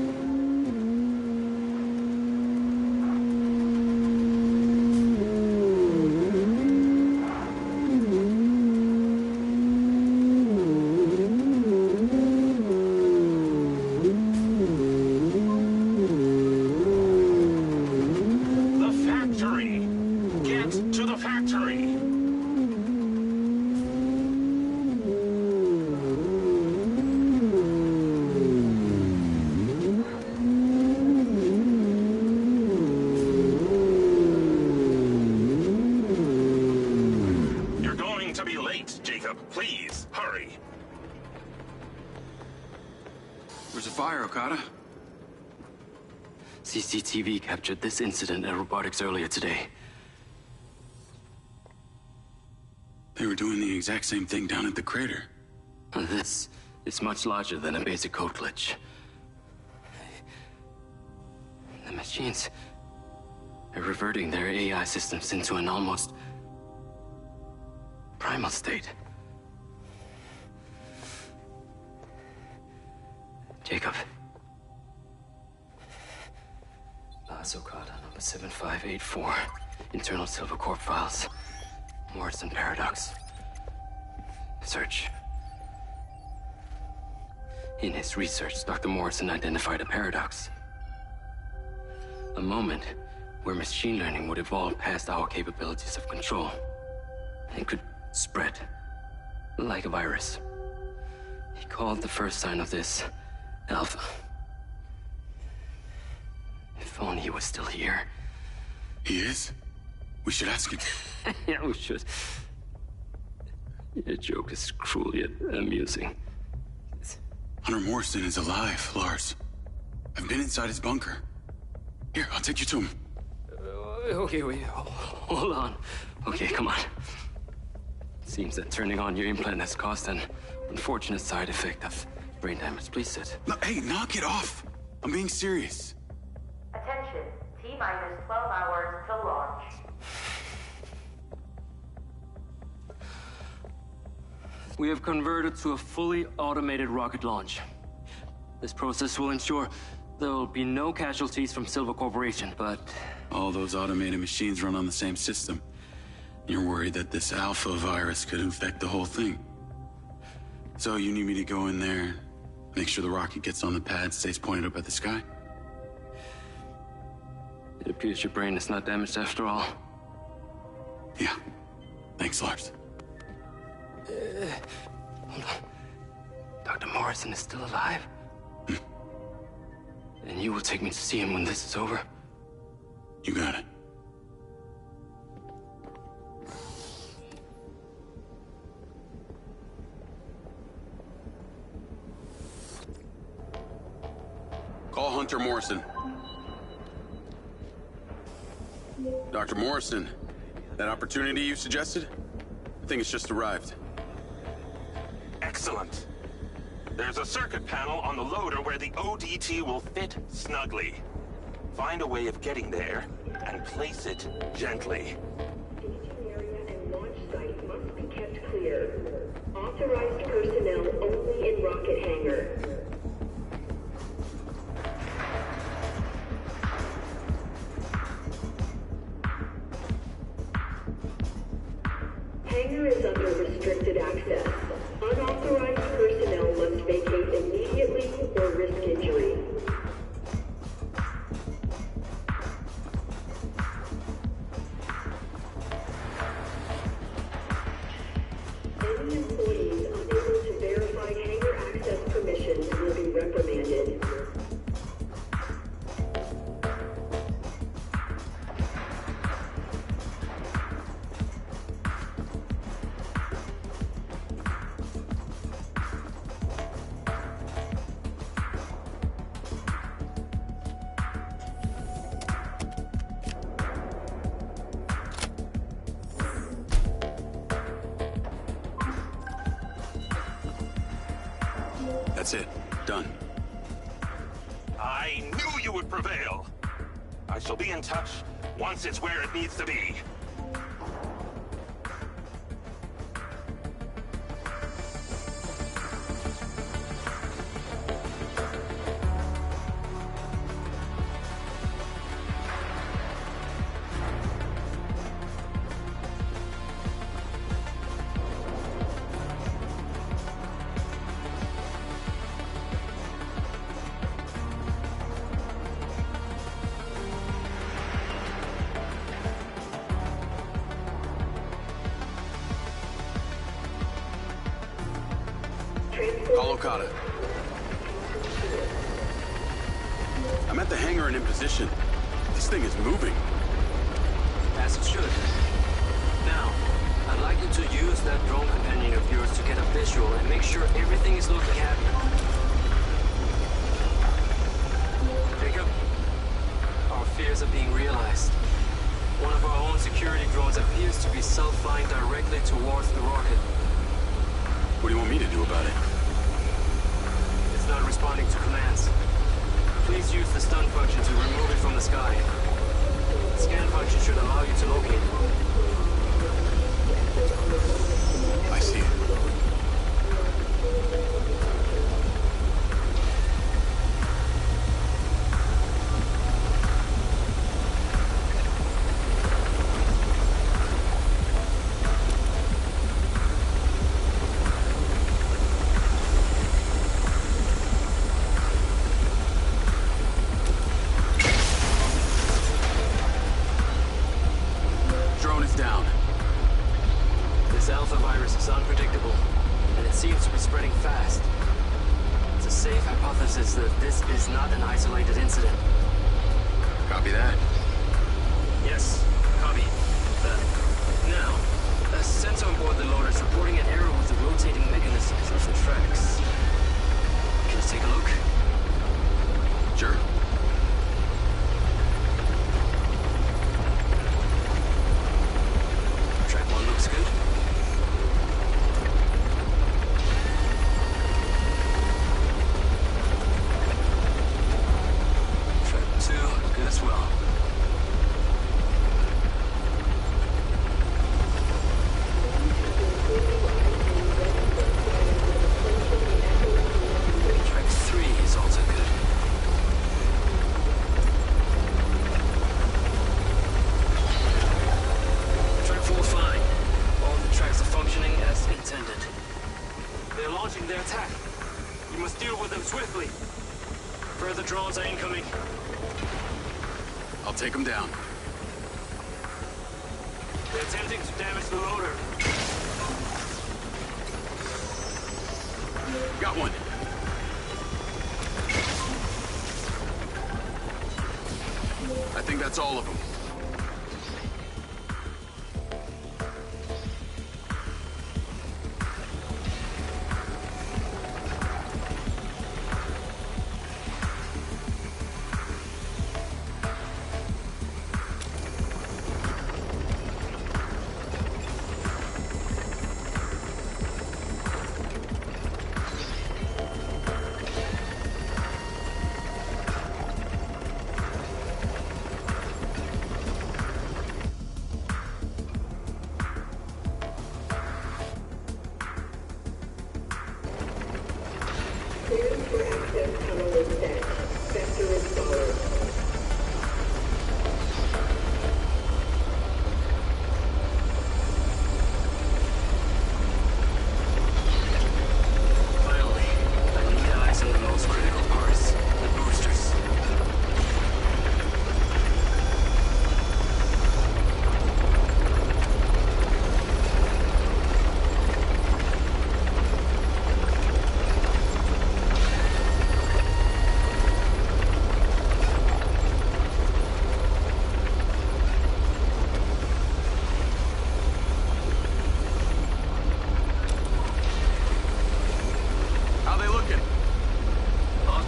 C: CCTV captured this incident at robotics earlier today.
B: They were doing the exact same thing down at the crater.
C: This is much larger than a basic code glitch. The machines are reverting their AI systems into an almost primal state. Jacob. Okada, number 7584. Internal Silver Corp files. Morrison Paradox. Search. In his research, Dr. Morrison identified a paradox. A moment where machine learning would evolve past our capabilities of control. And could spread. Like a virus. He called the first sign of this Alpha. If only he was still here.
B: He is? We should ask him.
C: Yeah, we should. Your joke is cruel yet amusing.
B: Hunter Morrison is alive, Lars. I've been inside his bunker. Here, I'll take you to him.
C: Okay, wait. Hold on. Okay, come on. Seems that turning on your implant has caused an unfortunate side effect of brain damage. Please sit.
B: No, hey, knock it off. I'm being serious.
Q: Attention, T-minus 12 hours to launch.
C: We have converted to a fully automated rocket launch. This process will ensure there will be no casualties from Silver Corporation, but...
B: All those automated machines run on the same system. You're worried that this alpha virus could infect the whole thing. So you need me to go in there, make sure the rocket gets on the pad, stays pointed up at the sky?
C: It appears your brain is not damaged after all.
B: Yeah. Thanks, Lars.
C: Hold on. Dr. Morrison is still alive? And you will take me to see him when this is over?
B: You got it. Call Hunter Morrison. Dr. Morrison, that opportunity you suggested? I think it's just arrived.
M: Excellent. There's a circuit panel on the loader where the ODT will fit snugly. Find a way of getting there, and place it gently.
R: Staging area and launch site must be kept clear. Authorized personnel only in rocket hangar. Hangar is under restricted access. Unauthorized personnel must vacate immediately or risk injury. Any employees unable to verify hangar access permissions will be reprimanded.
B: That's it. Done.
M: I knew you would prevail. I shall be in touch once it's where it needs to be.
B: Call Okada. I'm at the hangar and in position. This thing is moving.
C: As it should. Now, I'd like you to use that drone companion of yours to get a visual and make sure everything is looking happy. Jacob, our fears are being realized. One of our own security drones appears to be self-flying directly towards the rocket.
B: What do you want me to do about it?
C: It's not responding to commands. Please use the stun function to remove it from the sky. The scan function should allow you to locate it.
B: I see it. Drone is down.
C: This alpha virus is unpredictable, and it seems to be spreading fast. It's a safe hypothesis that this is not an isolated incident.
B: Copy that.
C: Yes, copy. Now, a sensor on board the loader is reporting an error with the rotating mechanisms of the tracks. Can you take a look?
B: Sure.
C: Track 1 looks good. Track 2, good as well. Track 3 is also good. Track 4 fine. All the tracks are functioning as intended. They're launching their attack. You must deal with them swiftly. Further drones are incoming.
B: I'll take them down.
C: They're attempting to damage the loader.
B: Got one. I think that's all of them.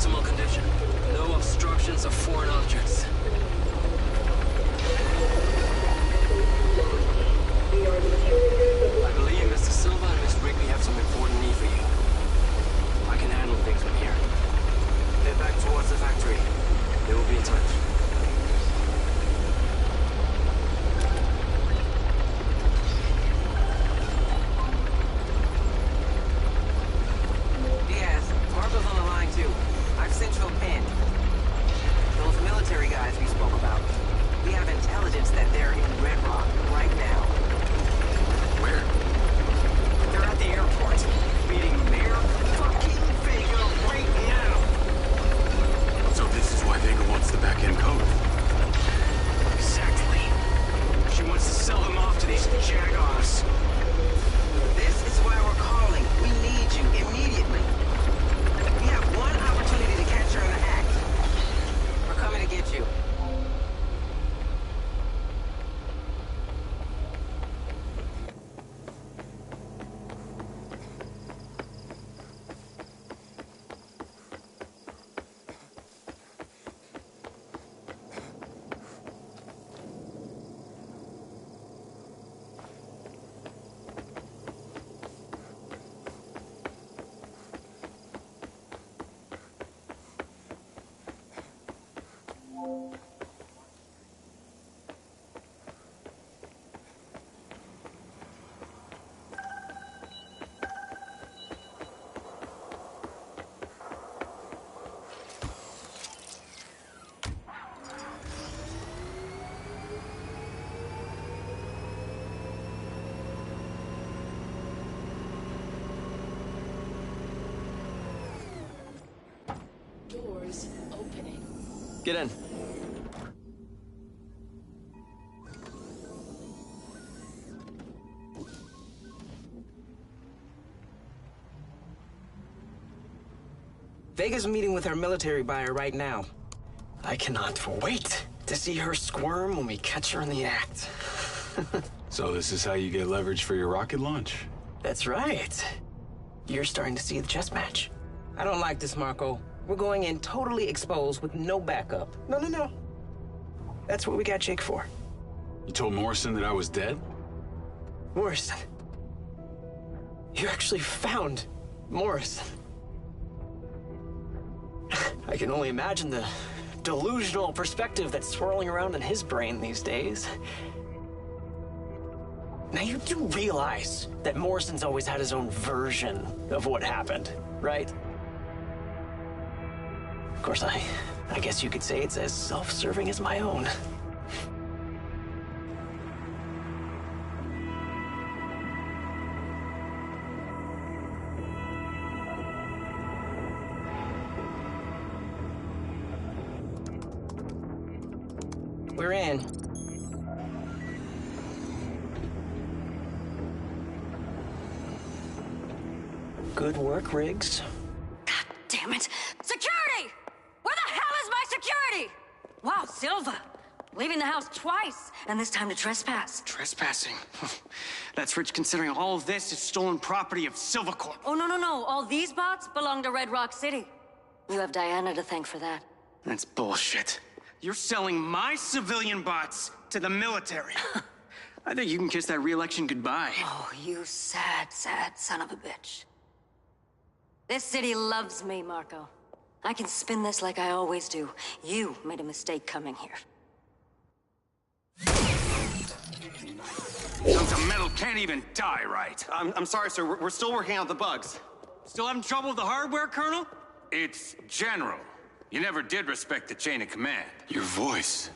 C: optimal condition. No obstructions of foreign objects. I believe Mr. Silva and Miss Rigby have some important need for you. I can handle things from here. Head back towards the factory. They will be in touch.
E: Diaz, Marco's on the line too. I've sent you a pin. Those military guys we spoke about. We have intelligence that they're in Red Rock right now.
B: Where?
E: They're at the airport, meeting Mayor fucking Vega right now.
B: So this is why Vega wants the back-end code.
H: Exactly. She wants to sell them off to these jagoffs.
E: This is why we're calling. We need you immediately. We have one opportunity to catch her in the act. We're coming to get you.
N: Doors opening.
C: Get in.
E: Vega's meeting with her military buyer right now.
C: I cannot wait to see her squirm when we catch her in the act.
B: So this is how you get leverage for your rocket launch?
C: That's right. You're starting to see the chess match.
E: I don't like this, Marco. We're going in totally exposed with no backup.
C: No. That's what we got Jake for.
B: You told Morrison that I was dead?
C: Morrison. You actually found Morrison. I can only imagine the delusional perspective that's swirling around in his brain these days. Now you do realize that Morrison's always had his own version of what happened, right? Of course, I guess you could say it's as self-serving as my own.
E: We're in.
C: Good work, Riggs.
F: Damn it! Security! Where the hell is my security? Wow, Silva. Leaving the house twice, and this time to trespass.
H: Trespassing? That's rich considering all of this is stolen property of Silvercorp.
F: Oh, no. All these bots belong to Red Rock City. You have Diana to thank for that.
H: That's bullshit. You're selling my civilian bots to the military. I think you can kiss that re-election goodbye.
F: Oh, you sad son of a bitch. This city loves me, Marco. I can spin this like I always do. You made a mistake coming here.
J: Chunks of metal can't even die right.
P: I'm sorry, sir. We're still working out the bugs.
H: Still having trouble with the hardware, Colonel?
J: It's General. You never did respect the chain of command.
B: Your voice.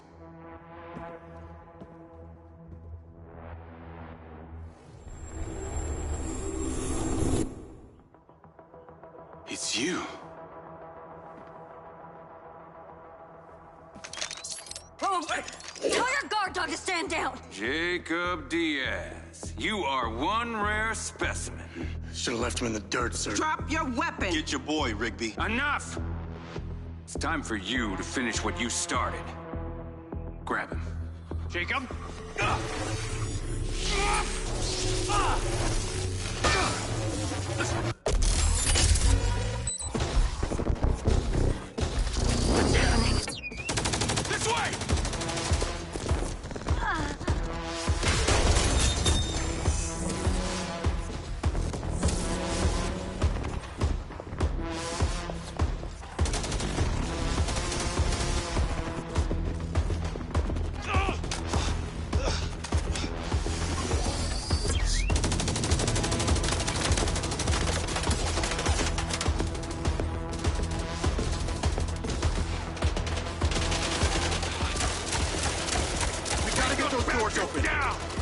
B: It's you.
F: Oh, tell your guard dog to stand down!
J: Jacob Diaz. You are one rare specimen.
D: Should have left him in the dirt, sir.
E: Drop your weapon!
D: Get your boy, Rigby.
J: Enough! It's time for you to finish what you started. Grab him.
H: Jacob?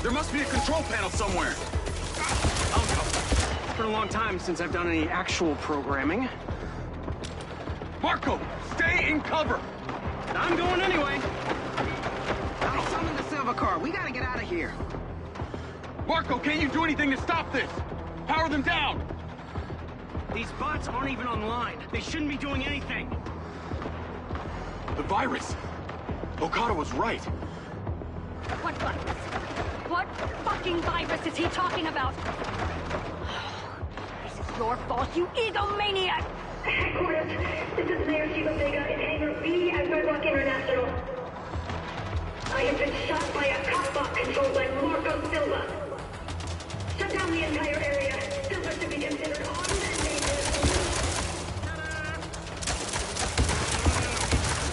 H: There must be a control panel somewhere. I'll go. It's been a long time since I've done any actual programming. Marco, stay in cover. I'm going anyway.
E: I'll summon the silver car. We gotta get out of here.
H: Marco, can't you do anything to stop this? Power them down. These bots aren't even online. They shouldn't be doing anything. The virus. Okada was right.
S: What virus? What fucking virus is he talking about? This is your fault, you egomaniac!
R: Headquarters, this is Mayor Shiva Vega in Hangar B at Red Rock International. I have been shot by a cop controlled by Marco Silva. Shut down the entire area. Silva should be considered armed and dangerous.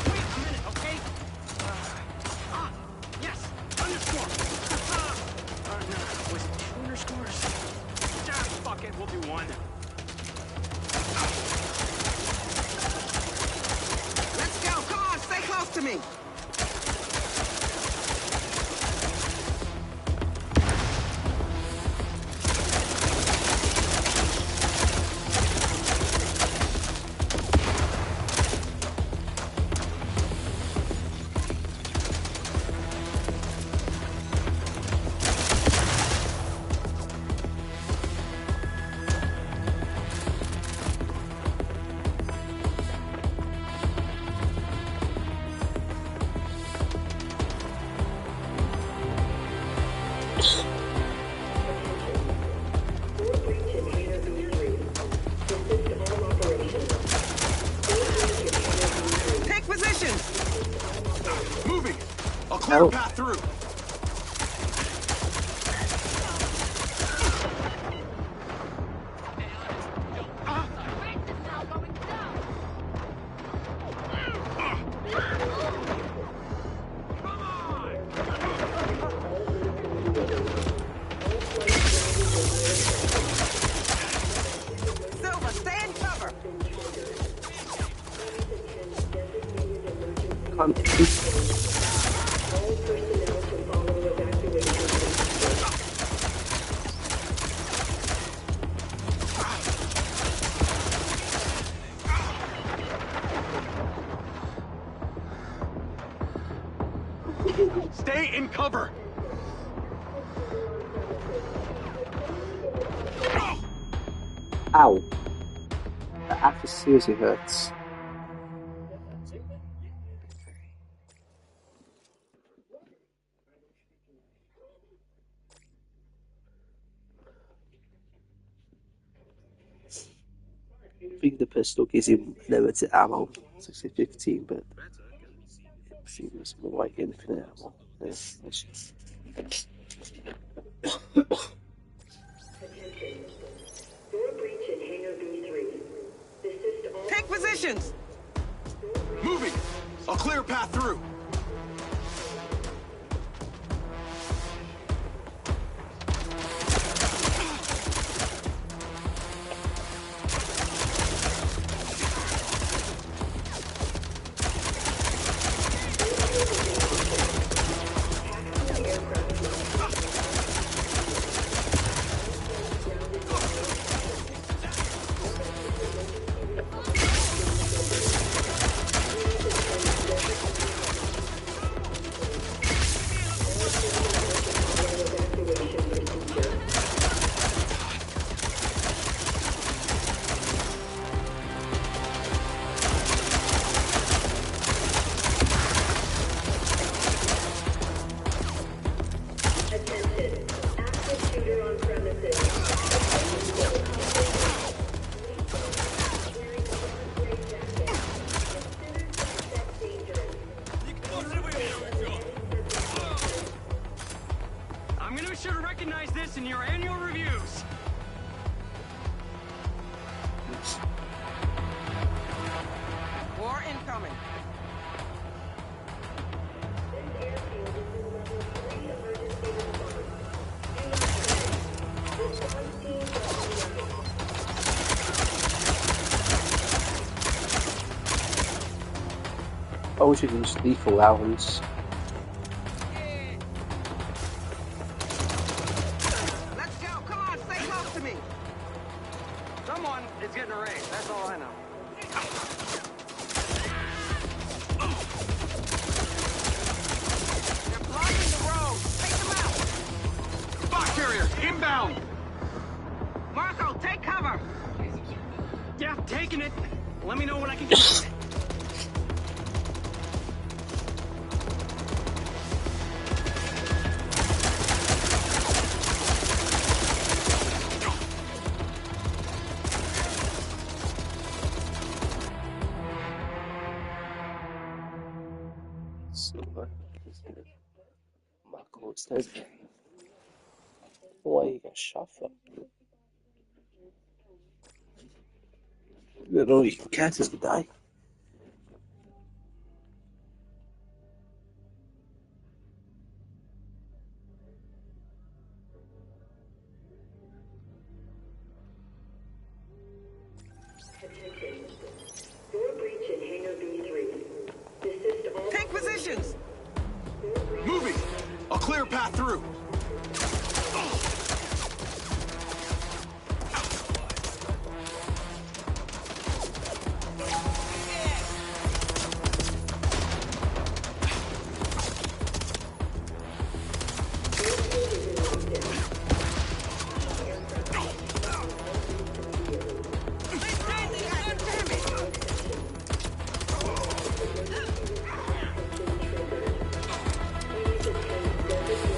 H: Wait a minute, okay? Yes, underscore. No, was it 2 underscores? Fuck it, we'll do 1.
E: Let's go. Come on, stay close to me. Take position.
H: Moving. I'll clear a path through.
E: Silva, stay in cover.
H: Stay in cover.
A: Ow. That actually seriously hurts. I think the pistol gives him limited ammo, 60-15, but it seems more like infinite ammo. Yeah,
E: Take positions.
H: Moving. I'll clear a path through. I'm gonna be sure to recognize this in your annual reviews.
E: War incoming.
A: I wish you could use lethal rounds.
H: raid. That's all I know. They're blocking the road. Take them out.
M: Bot carrier, inbound!
E: Marco, take cover.
H: Yeah, taking it. Let me know what I can do.
A: Marco says, why you get shot for? You know you can catch us to die.
R: Door breach in Hangar B3. Desist all.
H: Take positions!
M: Moving! I'll clear a path through.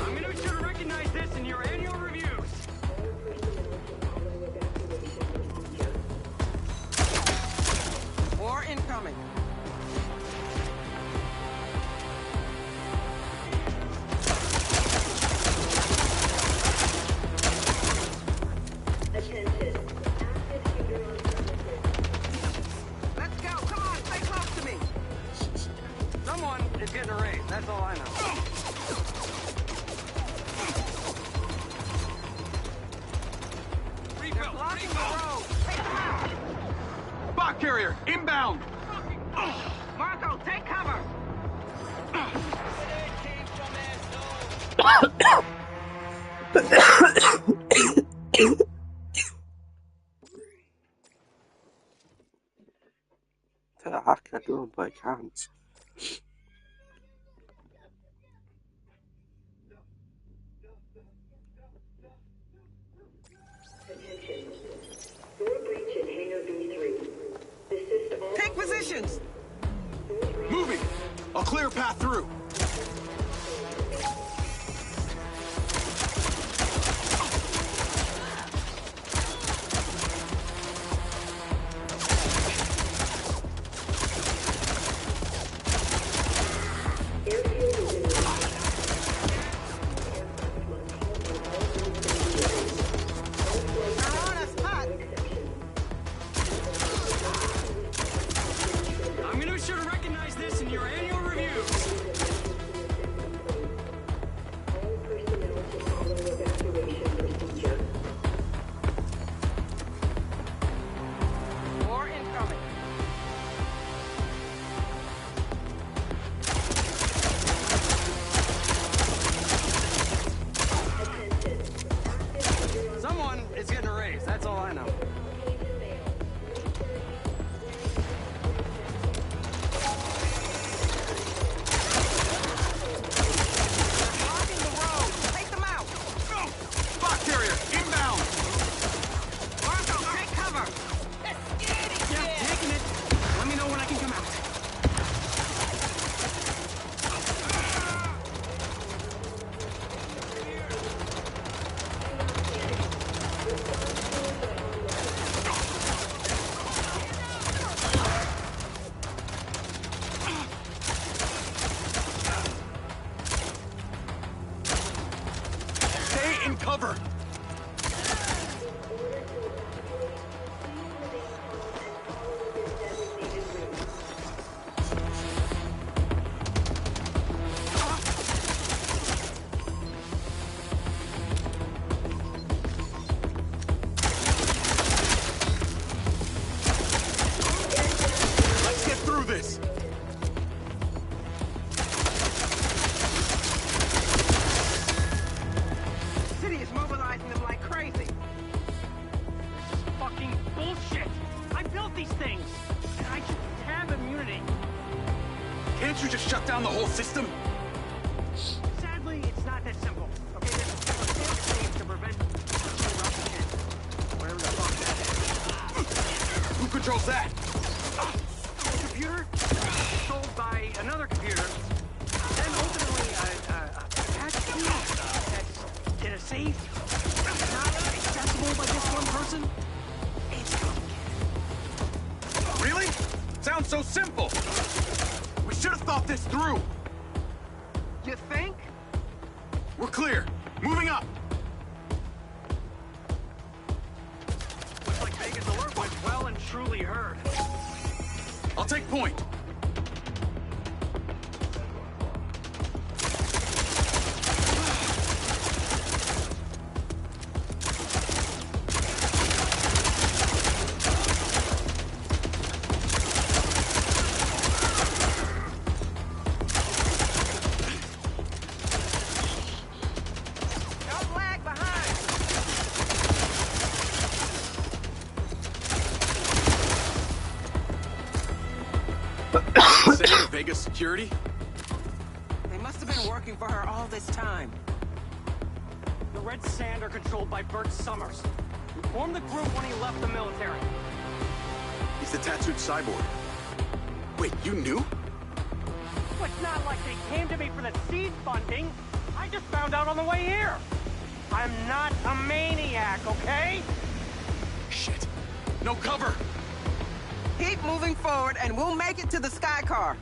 H: I'm gonna be sure to recognize this in your annual reviews.
E: War incoming.
R: Attention. Active shooter on premises.
E: Let's go. Come on, stay close to me.
H: Someone is getting a raid. That's all I know.
M: Refill!
E: Blocking the road. Take them out.
M: Bot carrier, inbound!
E: Marco, take cover.
A: I can do them, but I can't.
R: Attention. Door breach in Hangar B3. Desist all.
E: Take positions.
M: Moving! I'll clear a path through.
R: Airfield is in
E: They're on us hot.
H: I'm gonna be sure to recognize this in your annual reviews. built these things, and I should have immunity.
M: Can't you just shut down the whole system?
H: Sadly, it's not that simple. Okay, there's a fail-safe to prevent eruption. Whatever the fuck that is.
M: Who controls that?
H: A computer controlled by another computer. Then ultimately, a patch key that's in a safe, not accessible by just one person. It's complicated.
M: Really? Sounds so simple. We should have thought this through.
H: You think?
M: We're clear. Moving up.
H: Looks like Vega's alert was well and truly heard.
M: I'll take point.
E: Don't lag behind.
M: Say Vegas security?
E: They must have been working for her all this time.
H: The Red Sand are controlled by Bert Summers, who formed the group when he left the military.
M: He's the tattooed cyborg. Wait, you knew?
H: Well, it's not like they came to me for the seed funding. I just found out on the way here. I'm not a maniac, okay?
M: Shit. No cover.
E: Keep moving forward and we'll make it to the sky car.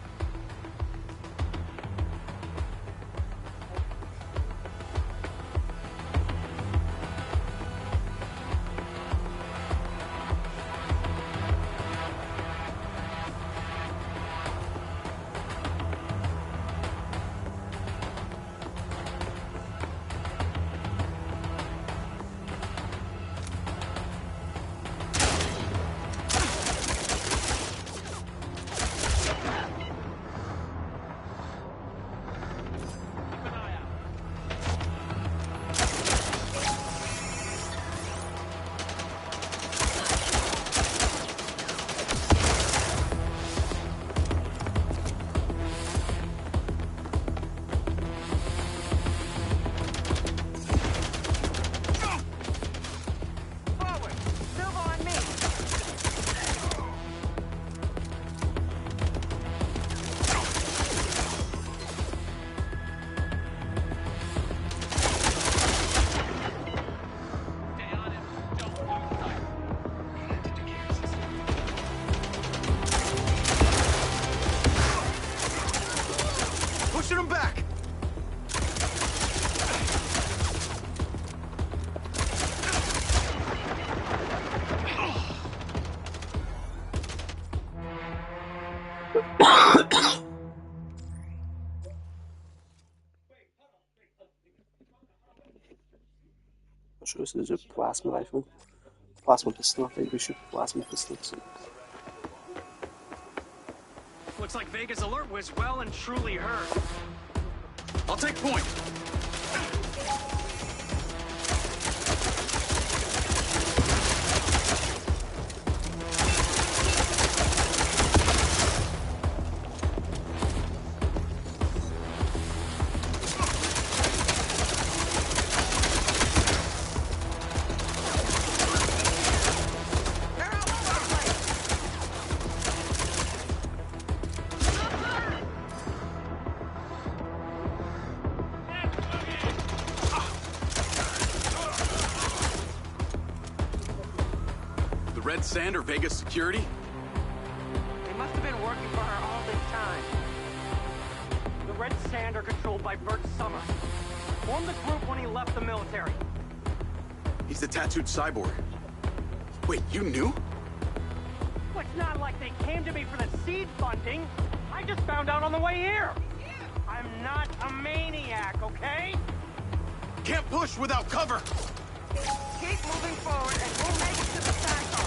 E: Forward. Silva on me.
M: Pushing him back.
A: Not sure if there's a plasma rifle. Plasma pistol, I think we should plasma pistol.
H: Looks like Vega's alert was well and truly heard.
M: I'll take point. The Red Sand or Vegas security?
H: They must have been working for her all this time. The Red Sand are controlled by Bert Summers, who formed the group when he left the military.
M: He's the tattooed cyborg. Wait, you knew?
H: Well, it's not like they came to me for the seed funding. I just found out on the way here. I'm not a maniac, okay?
M: Can't push without cover.
E: Keep moving forward and we'll make it to the sky car.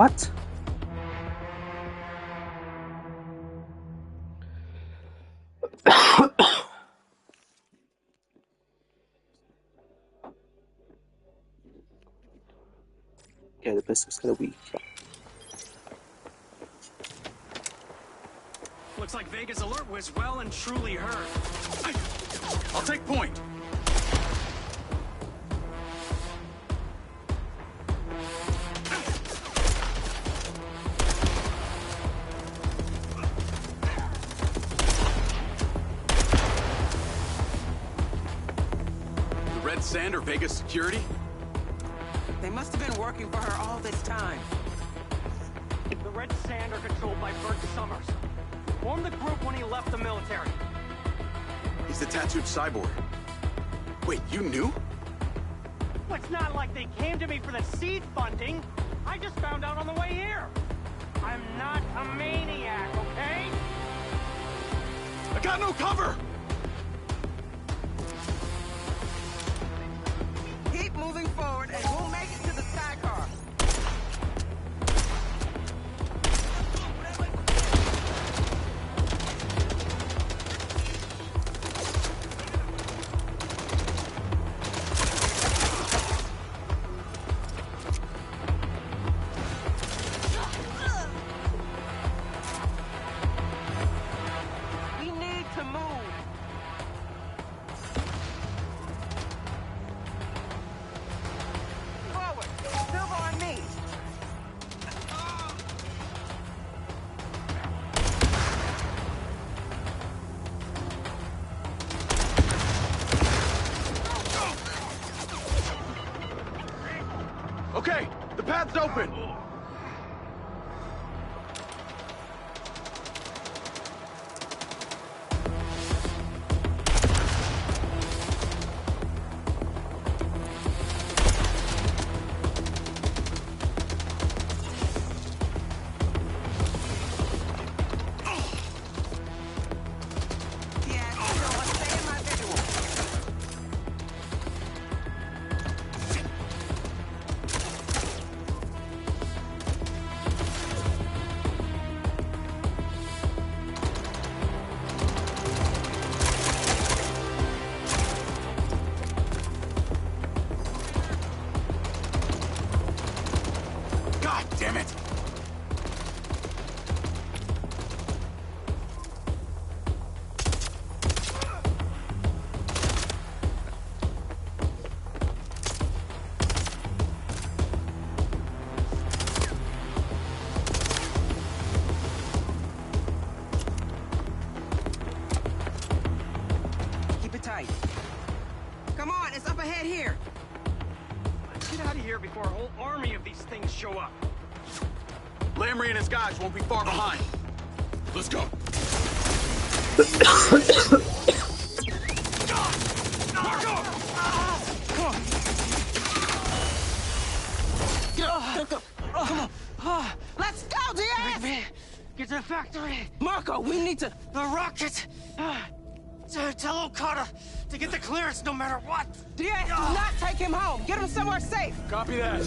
A: What? Yeah, the pistol's kind of weak.
H: Looks like Vega's alert was well and truly heard. I'll take point.
B: The Red Sand or Vegas security?
E: They must have been working for her all this time.
H: The Red Sand are controlled by Bert Summers. Formed the group when he left the military.
B: He's the tattooed cyborg. Wait, you knew?
H: Well, it's not like they came to me for the seed funding. I just found out on the way here. I'm not a maniac, okay?
B: I got no cover!
E: Keep moving forward and we'll make it to the sky car. We need to move. Forward. Silver on me.
B: Okay, the path's open! God damn it!
E: Keep it tight. Come on, it's up ahead here.
H: Get out of here before a whole army of these things show up.
B: Lamry and his guys won't be far behind. Let's go.
E: Let's go, Diaz!
H: Get to the factory.
E: Marco, we need to...
H: The rocket. Tell Okada to get the clearance no matter what.
E: Diaz, do not take him home. Get him somewhere safe.
B: Copy that.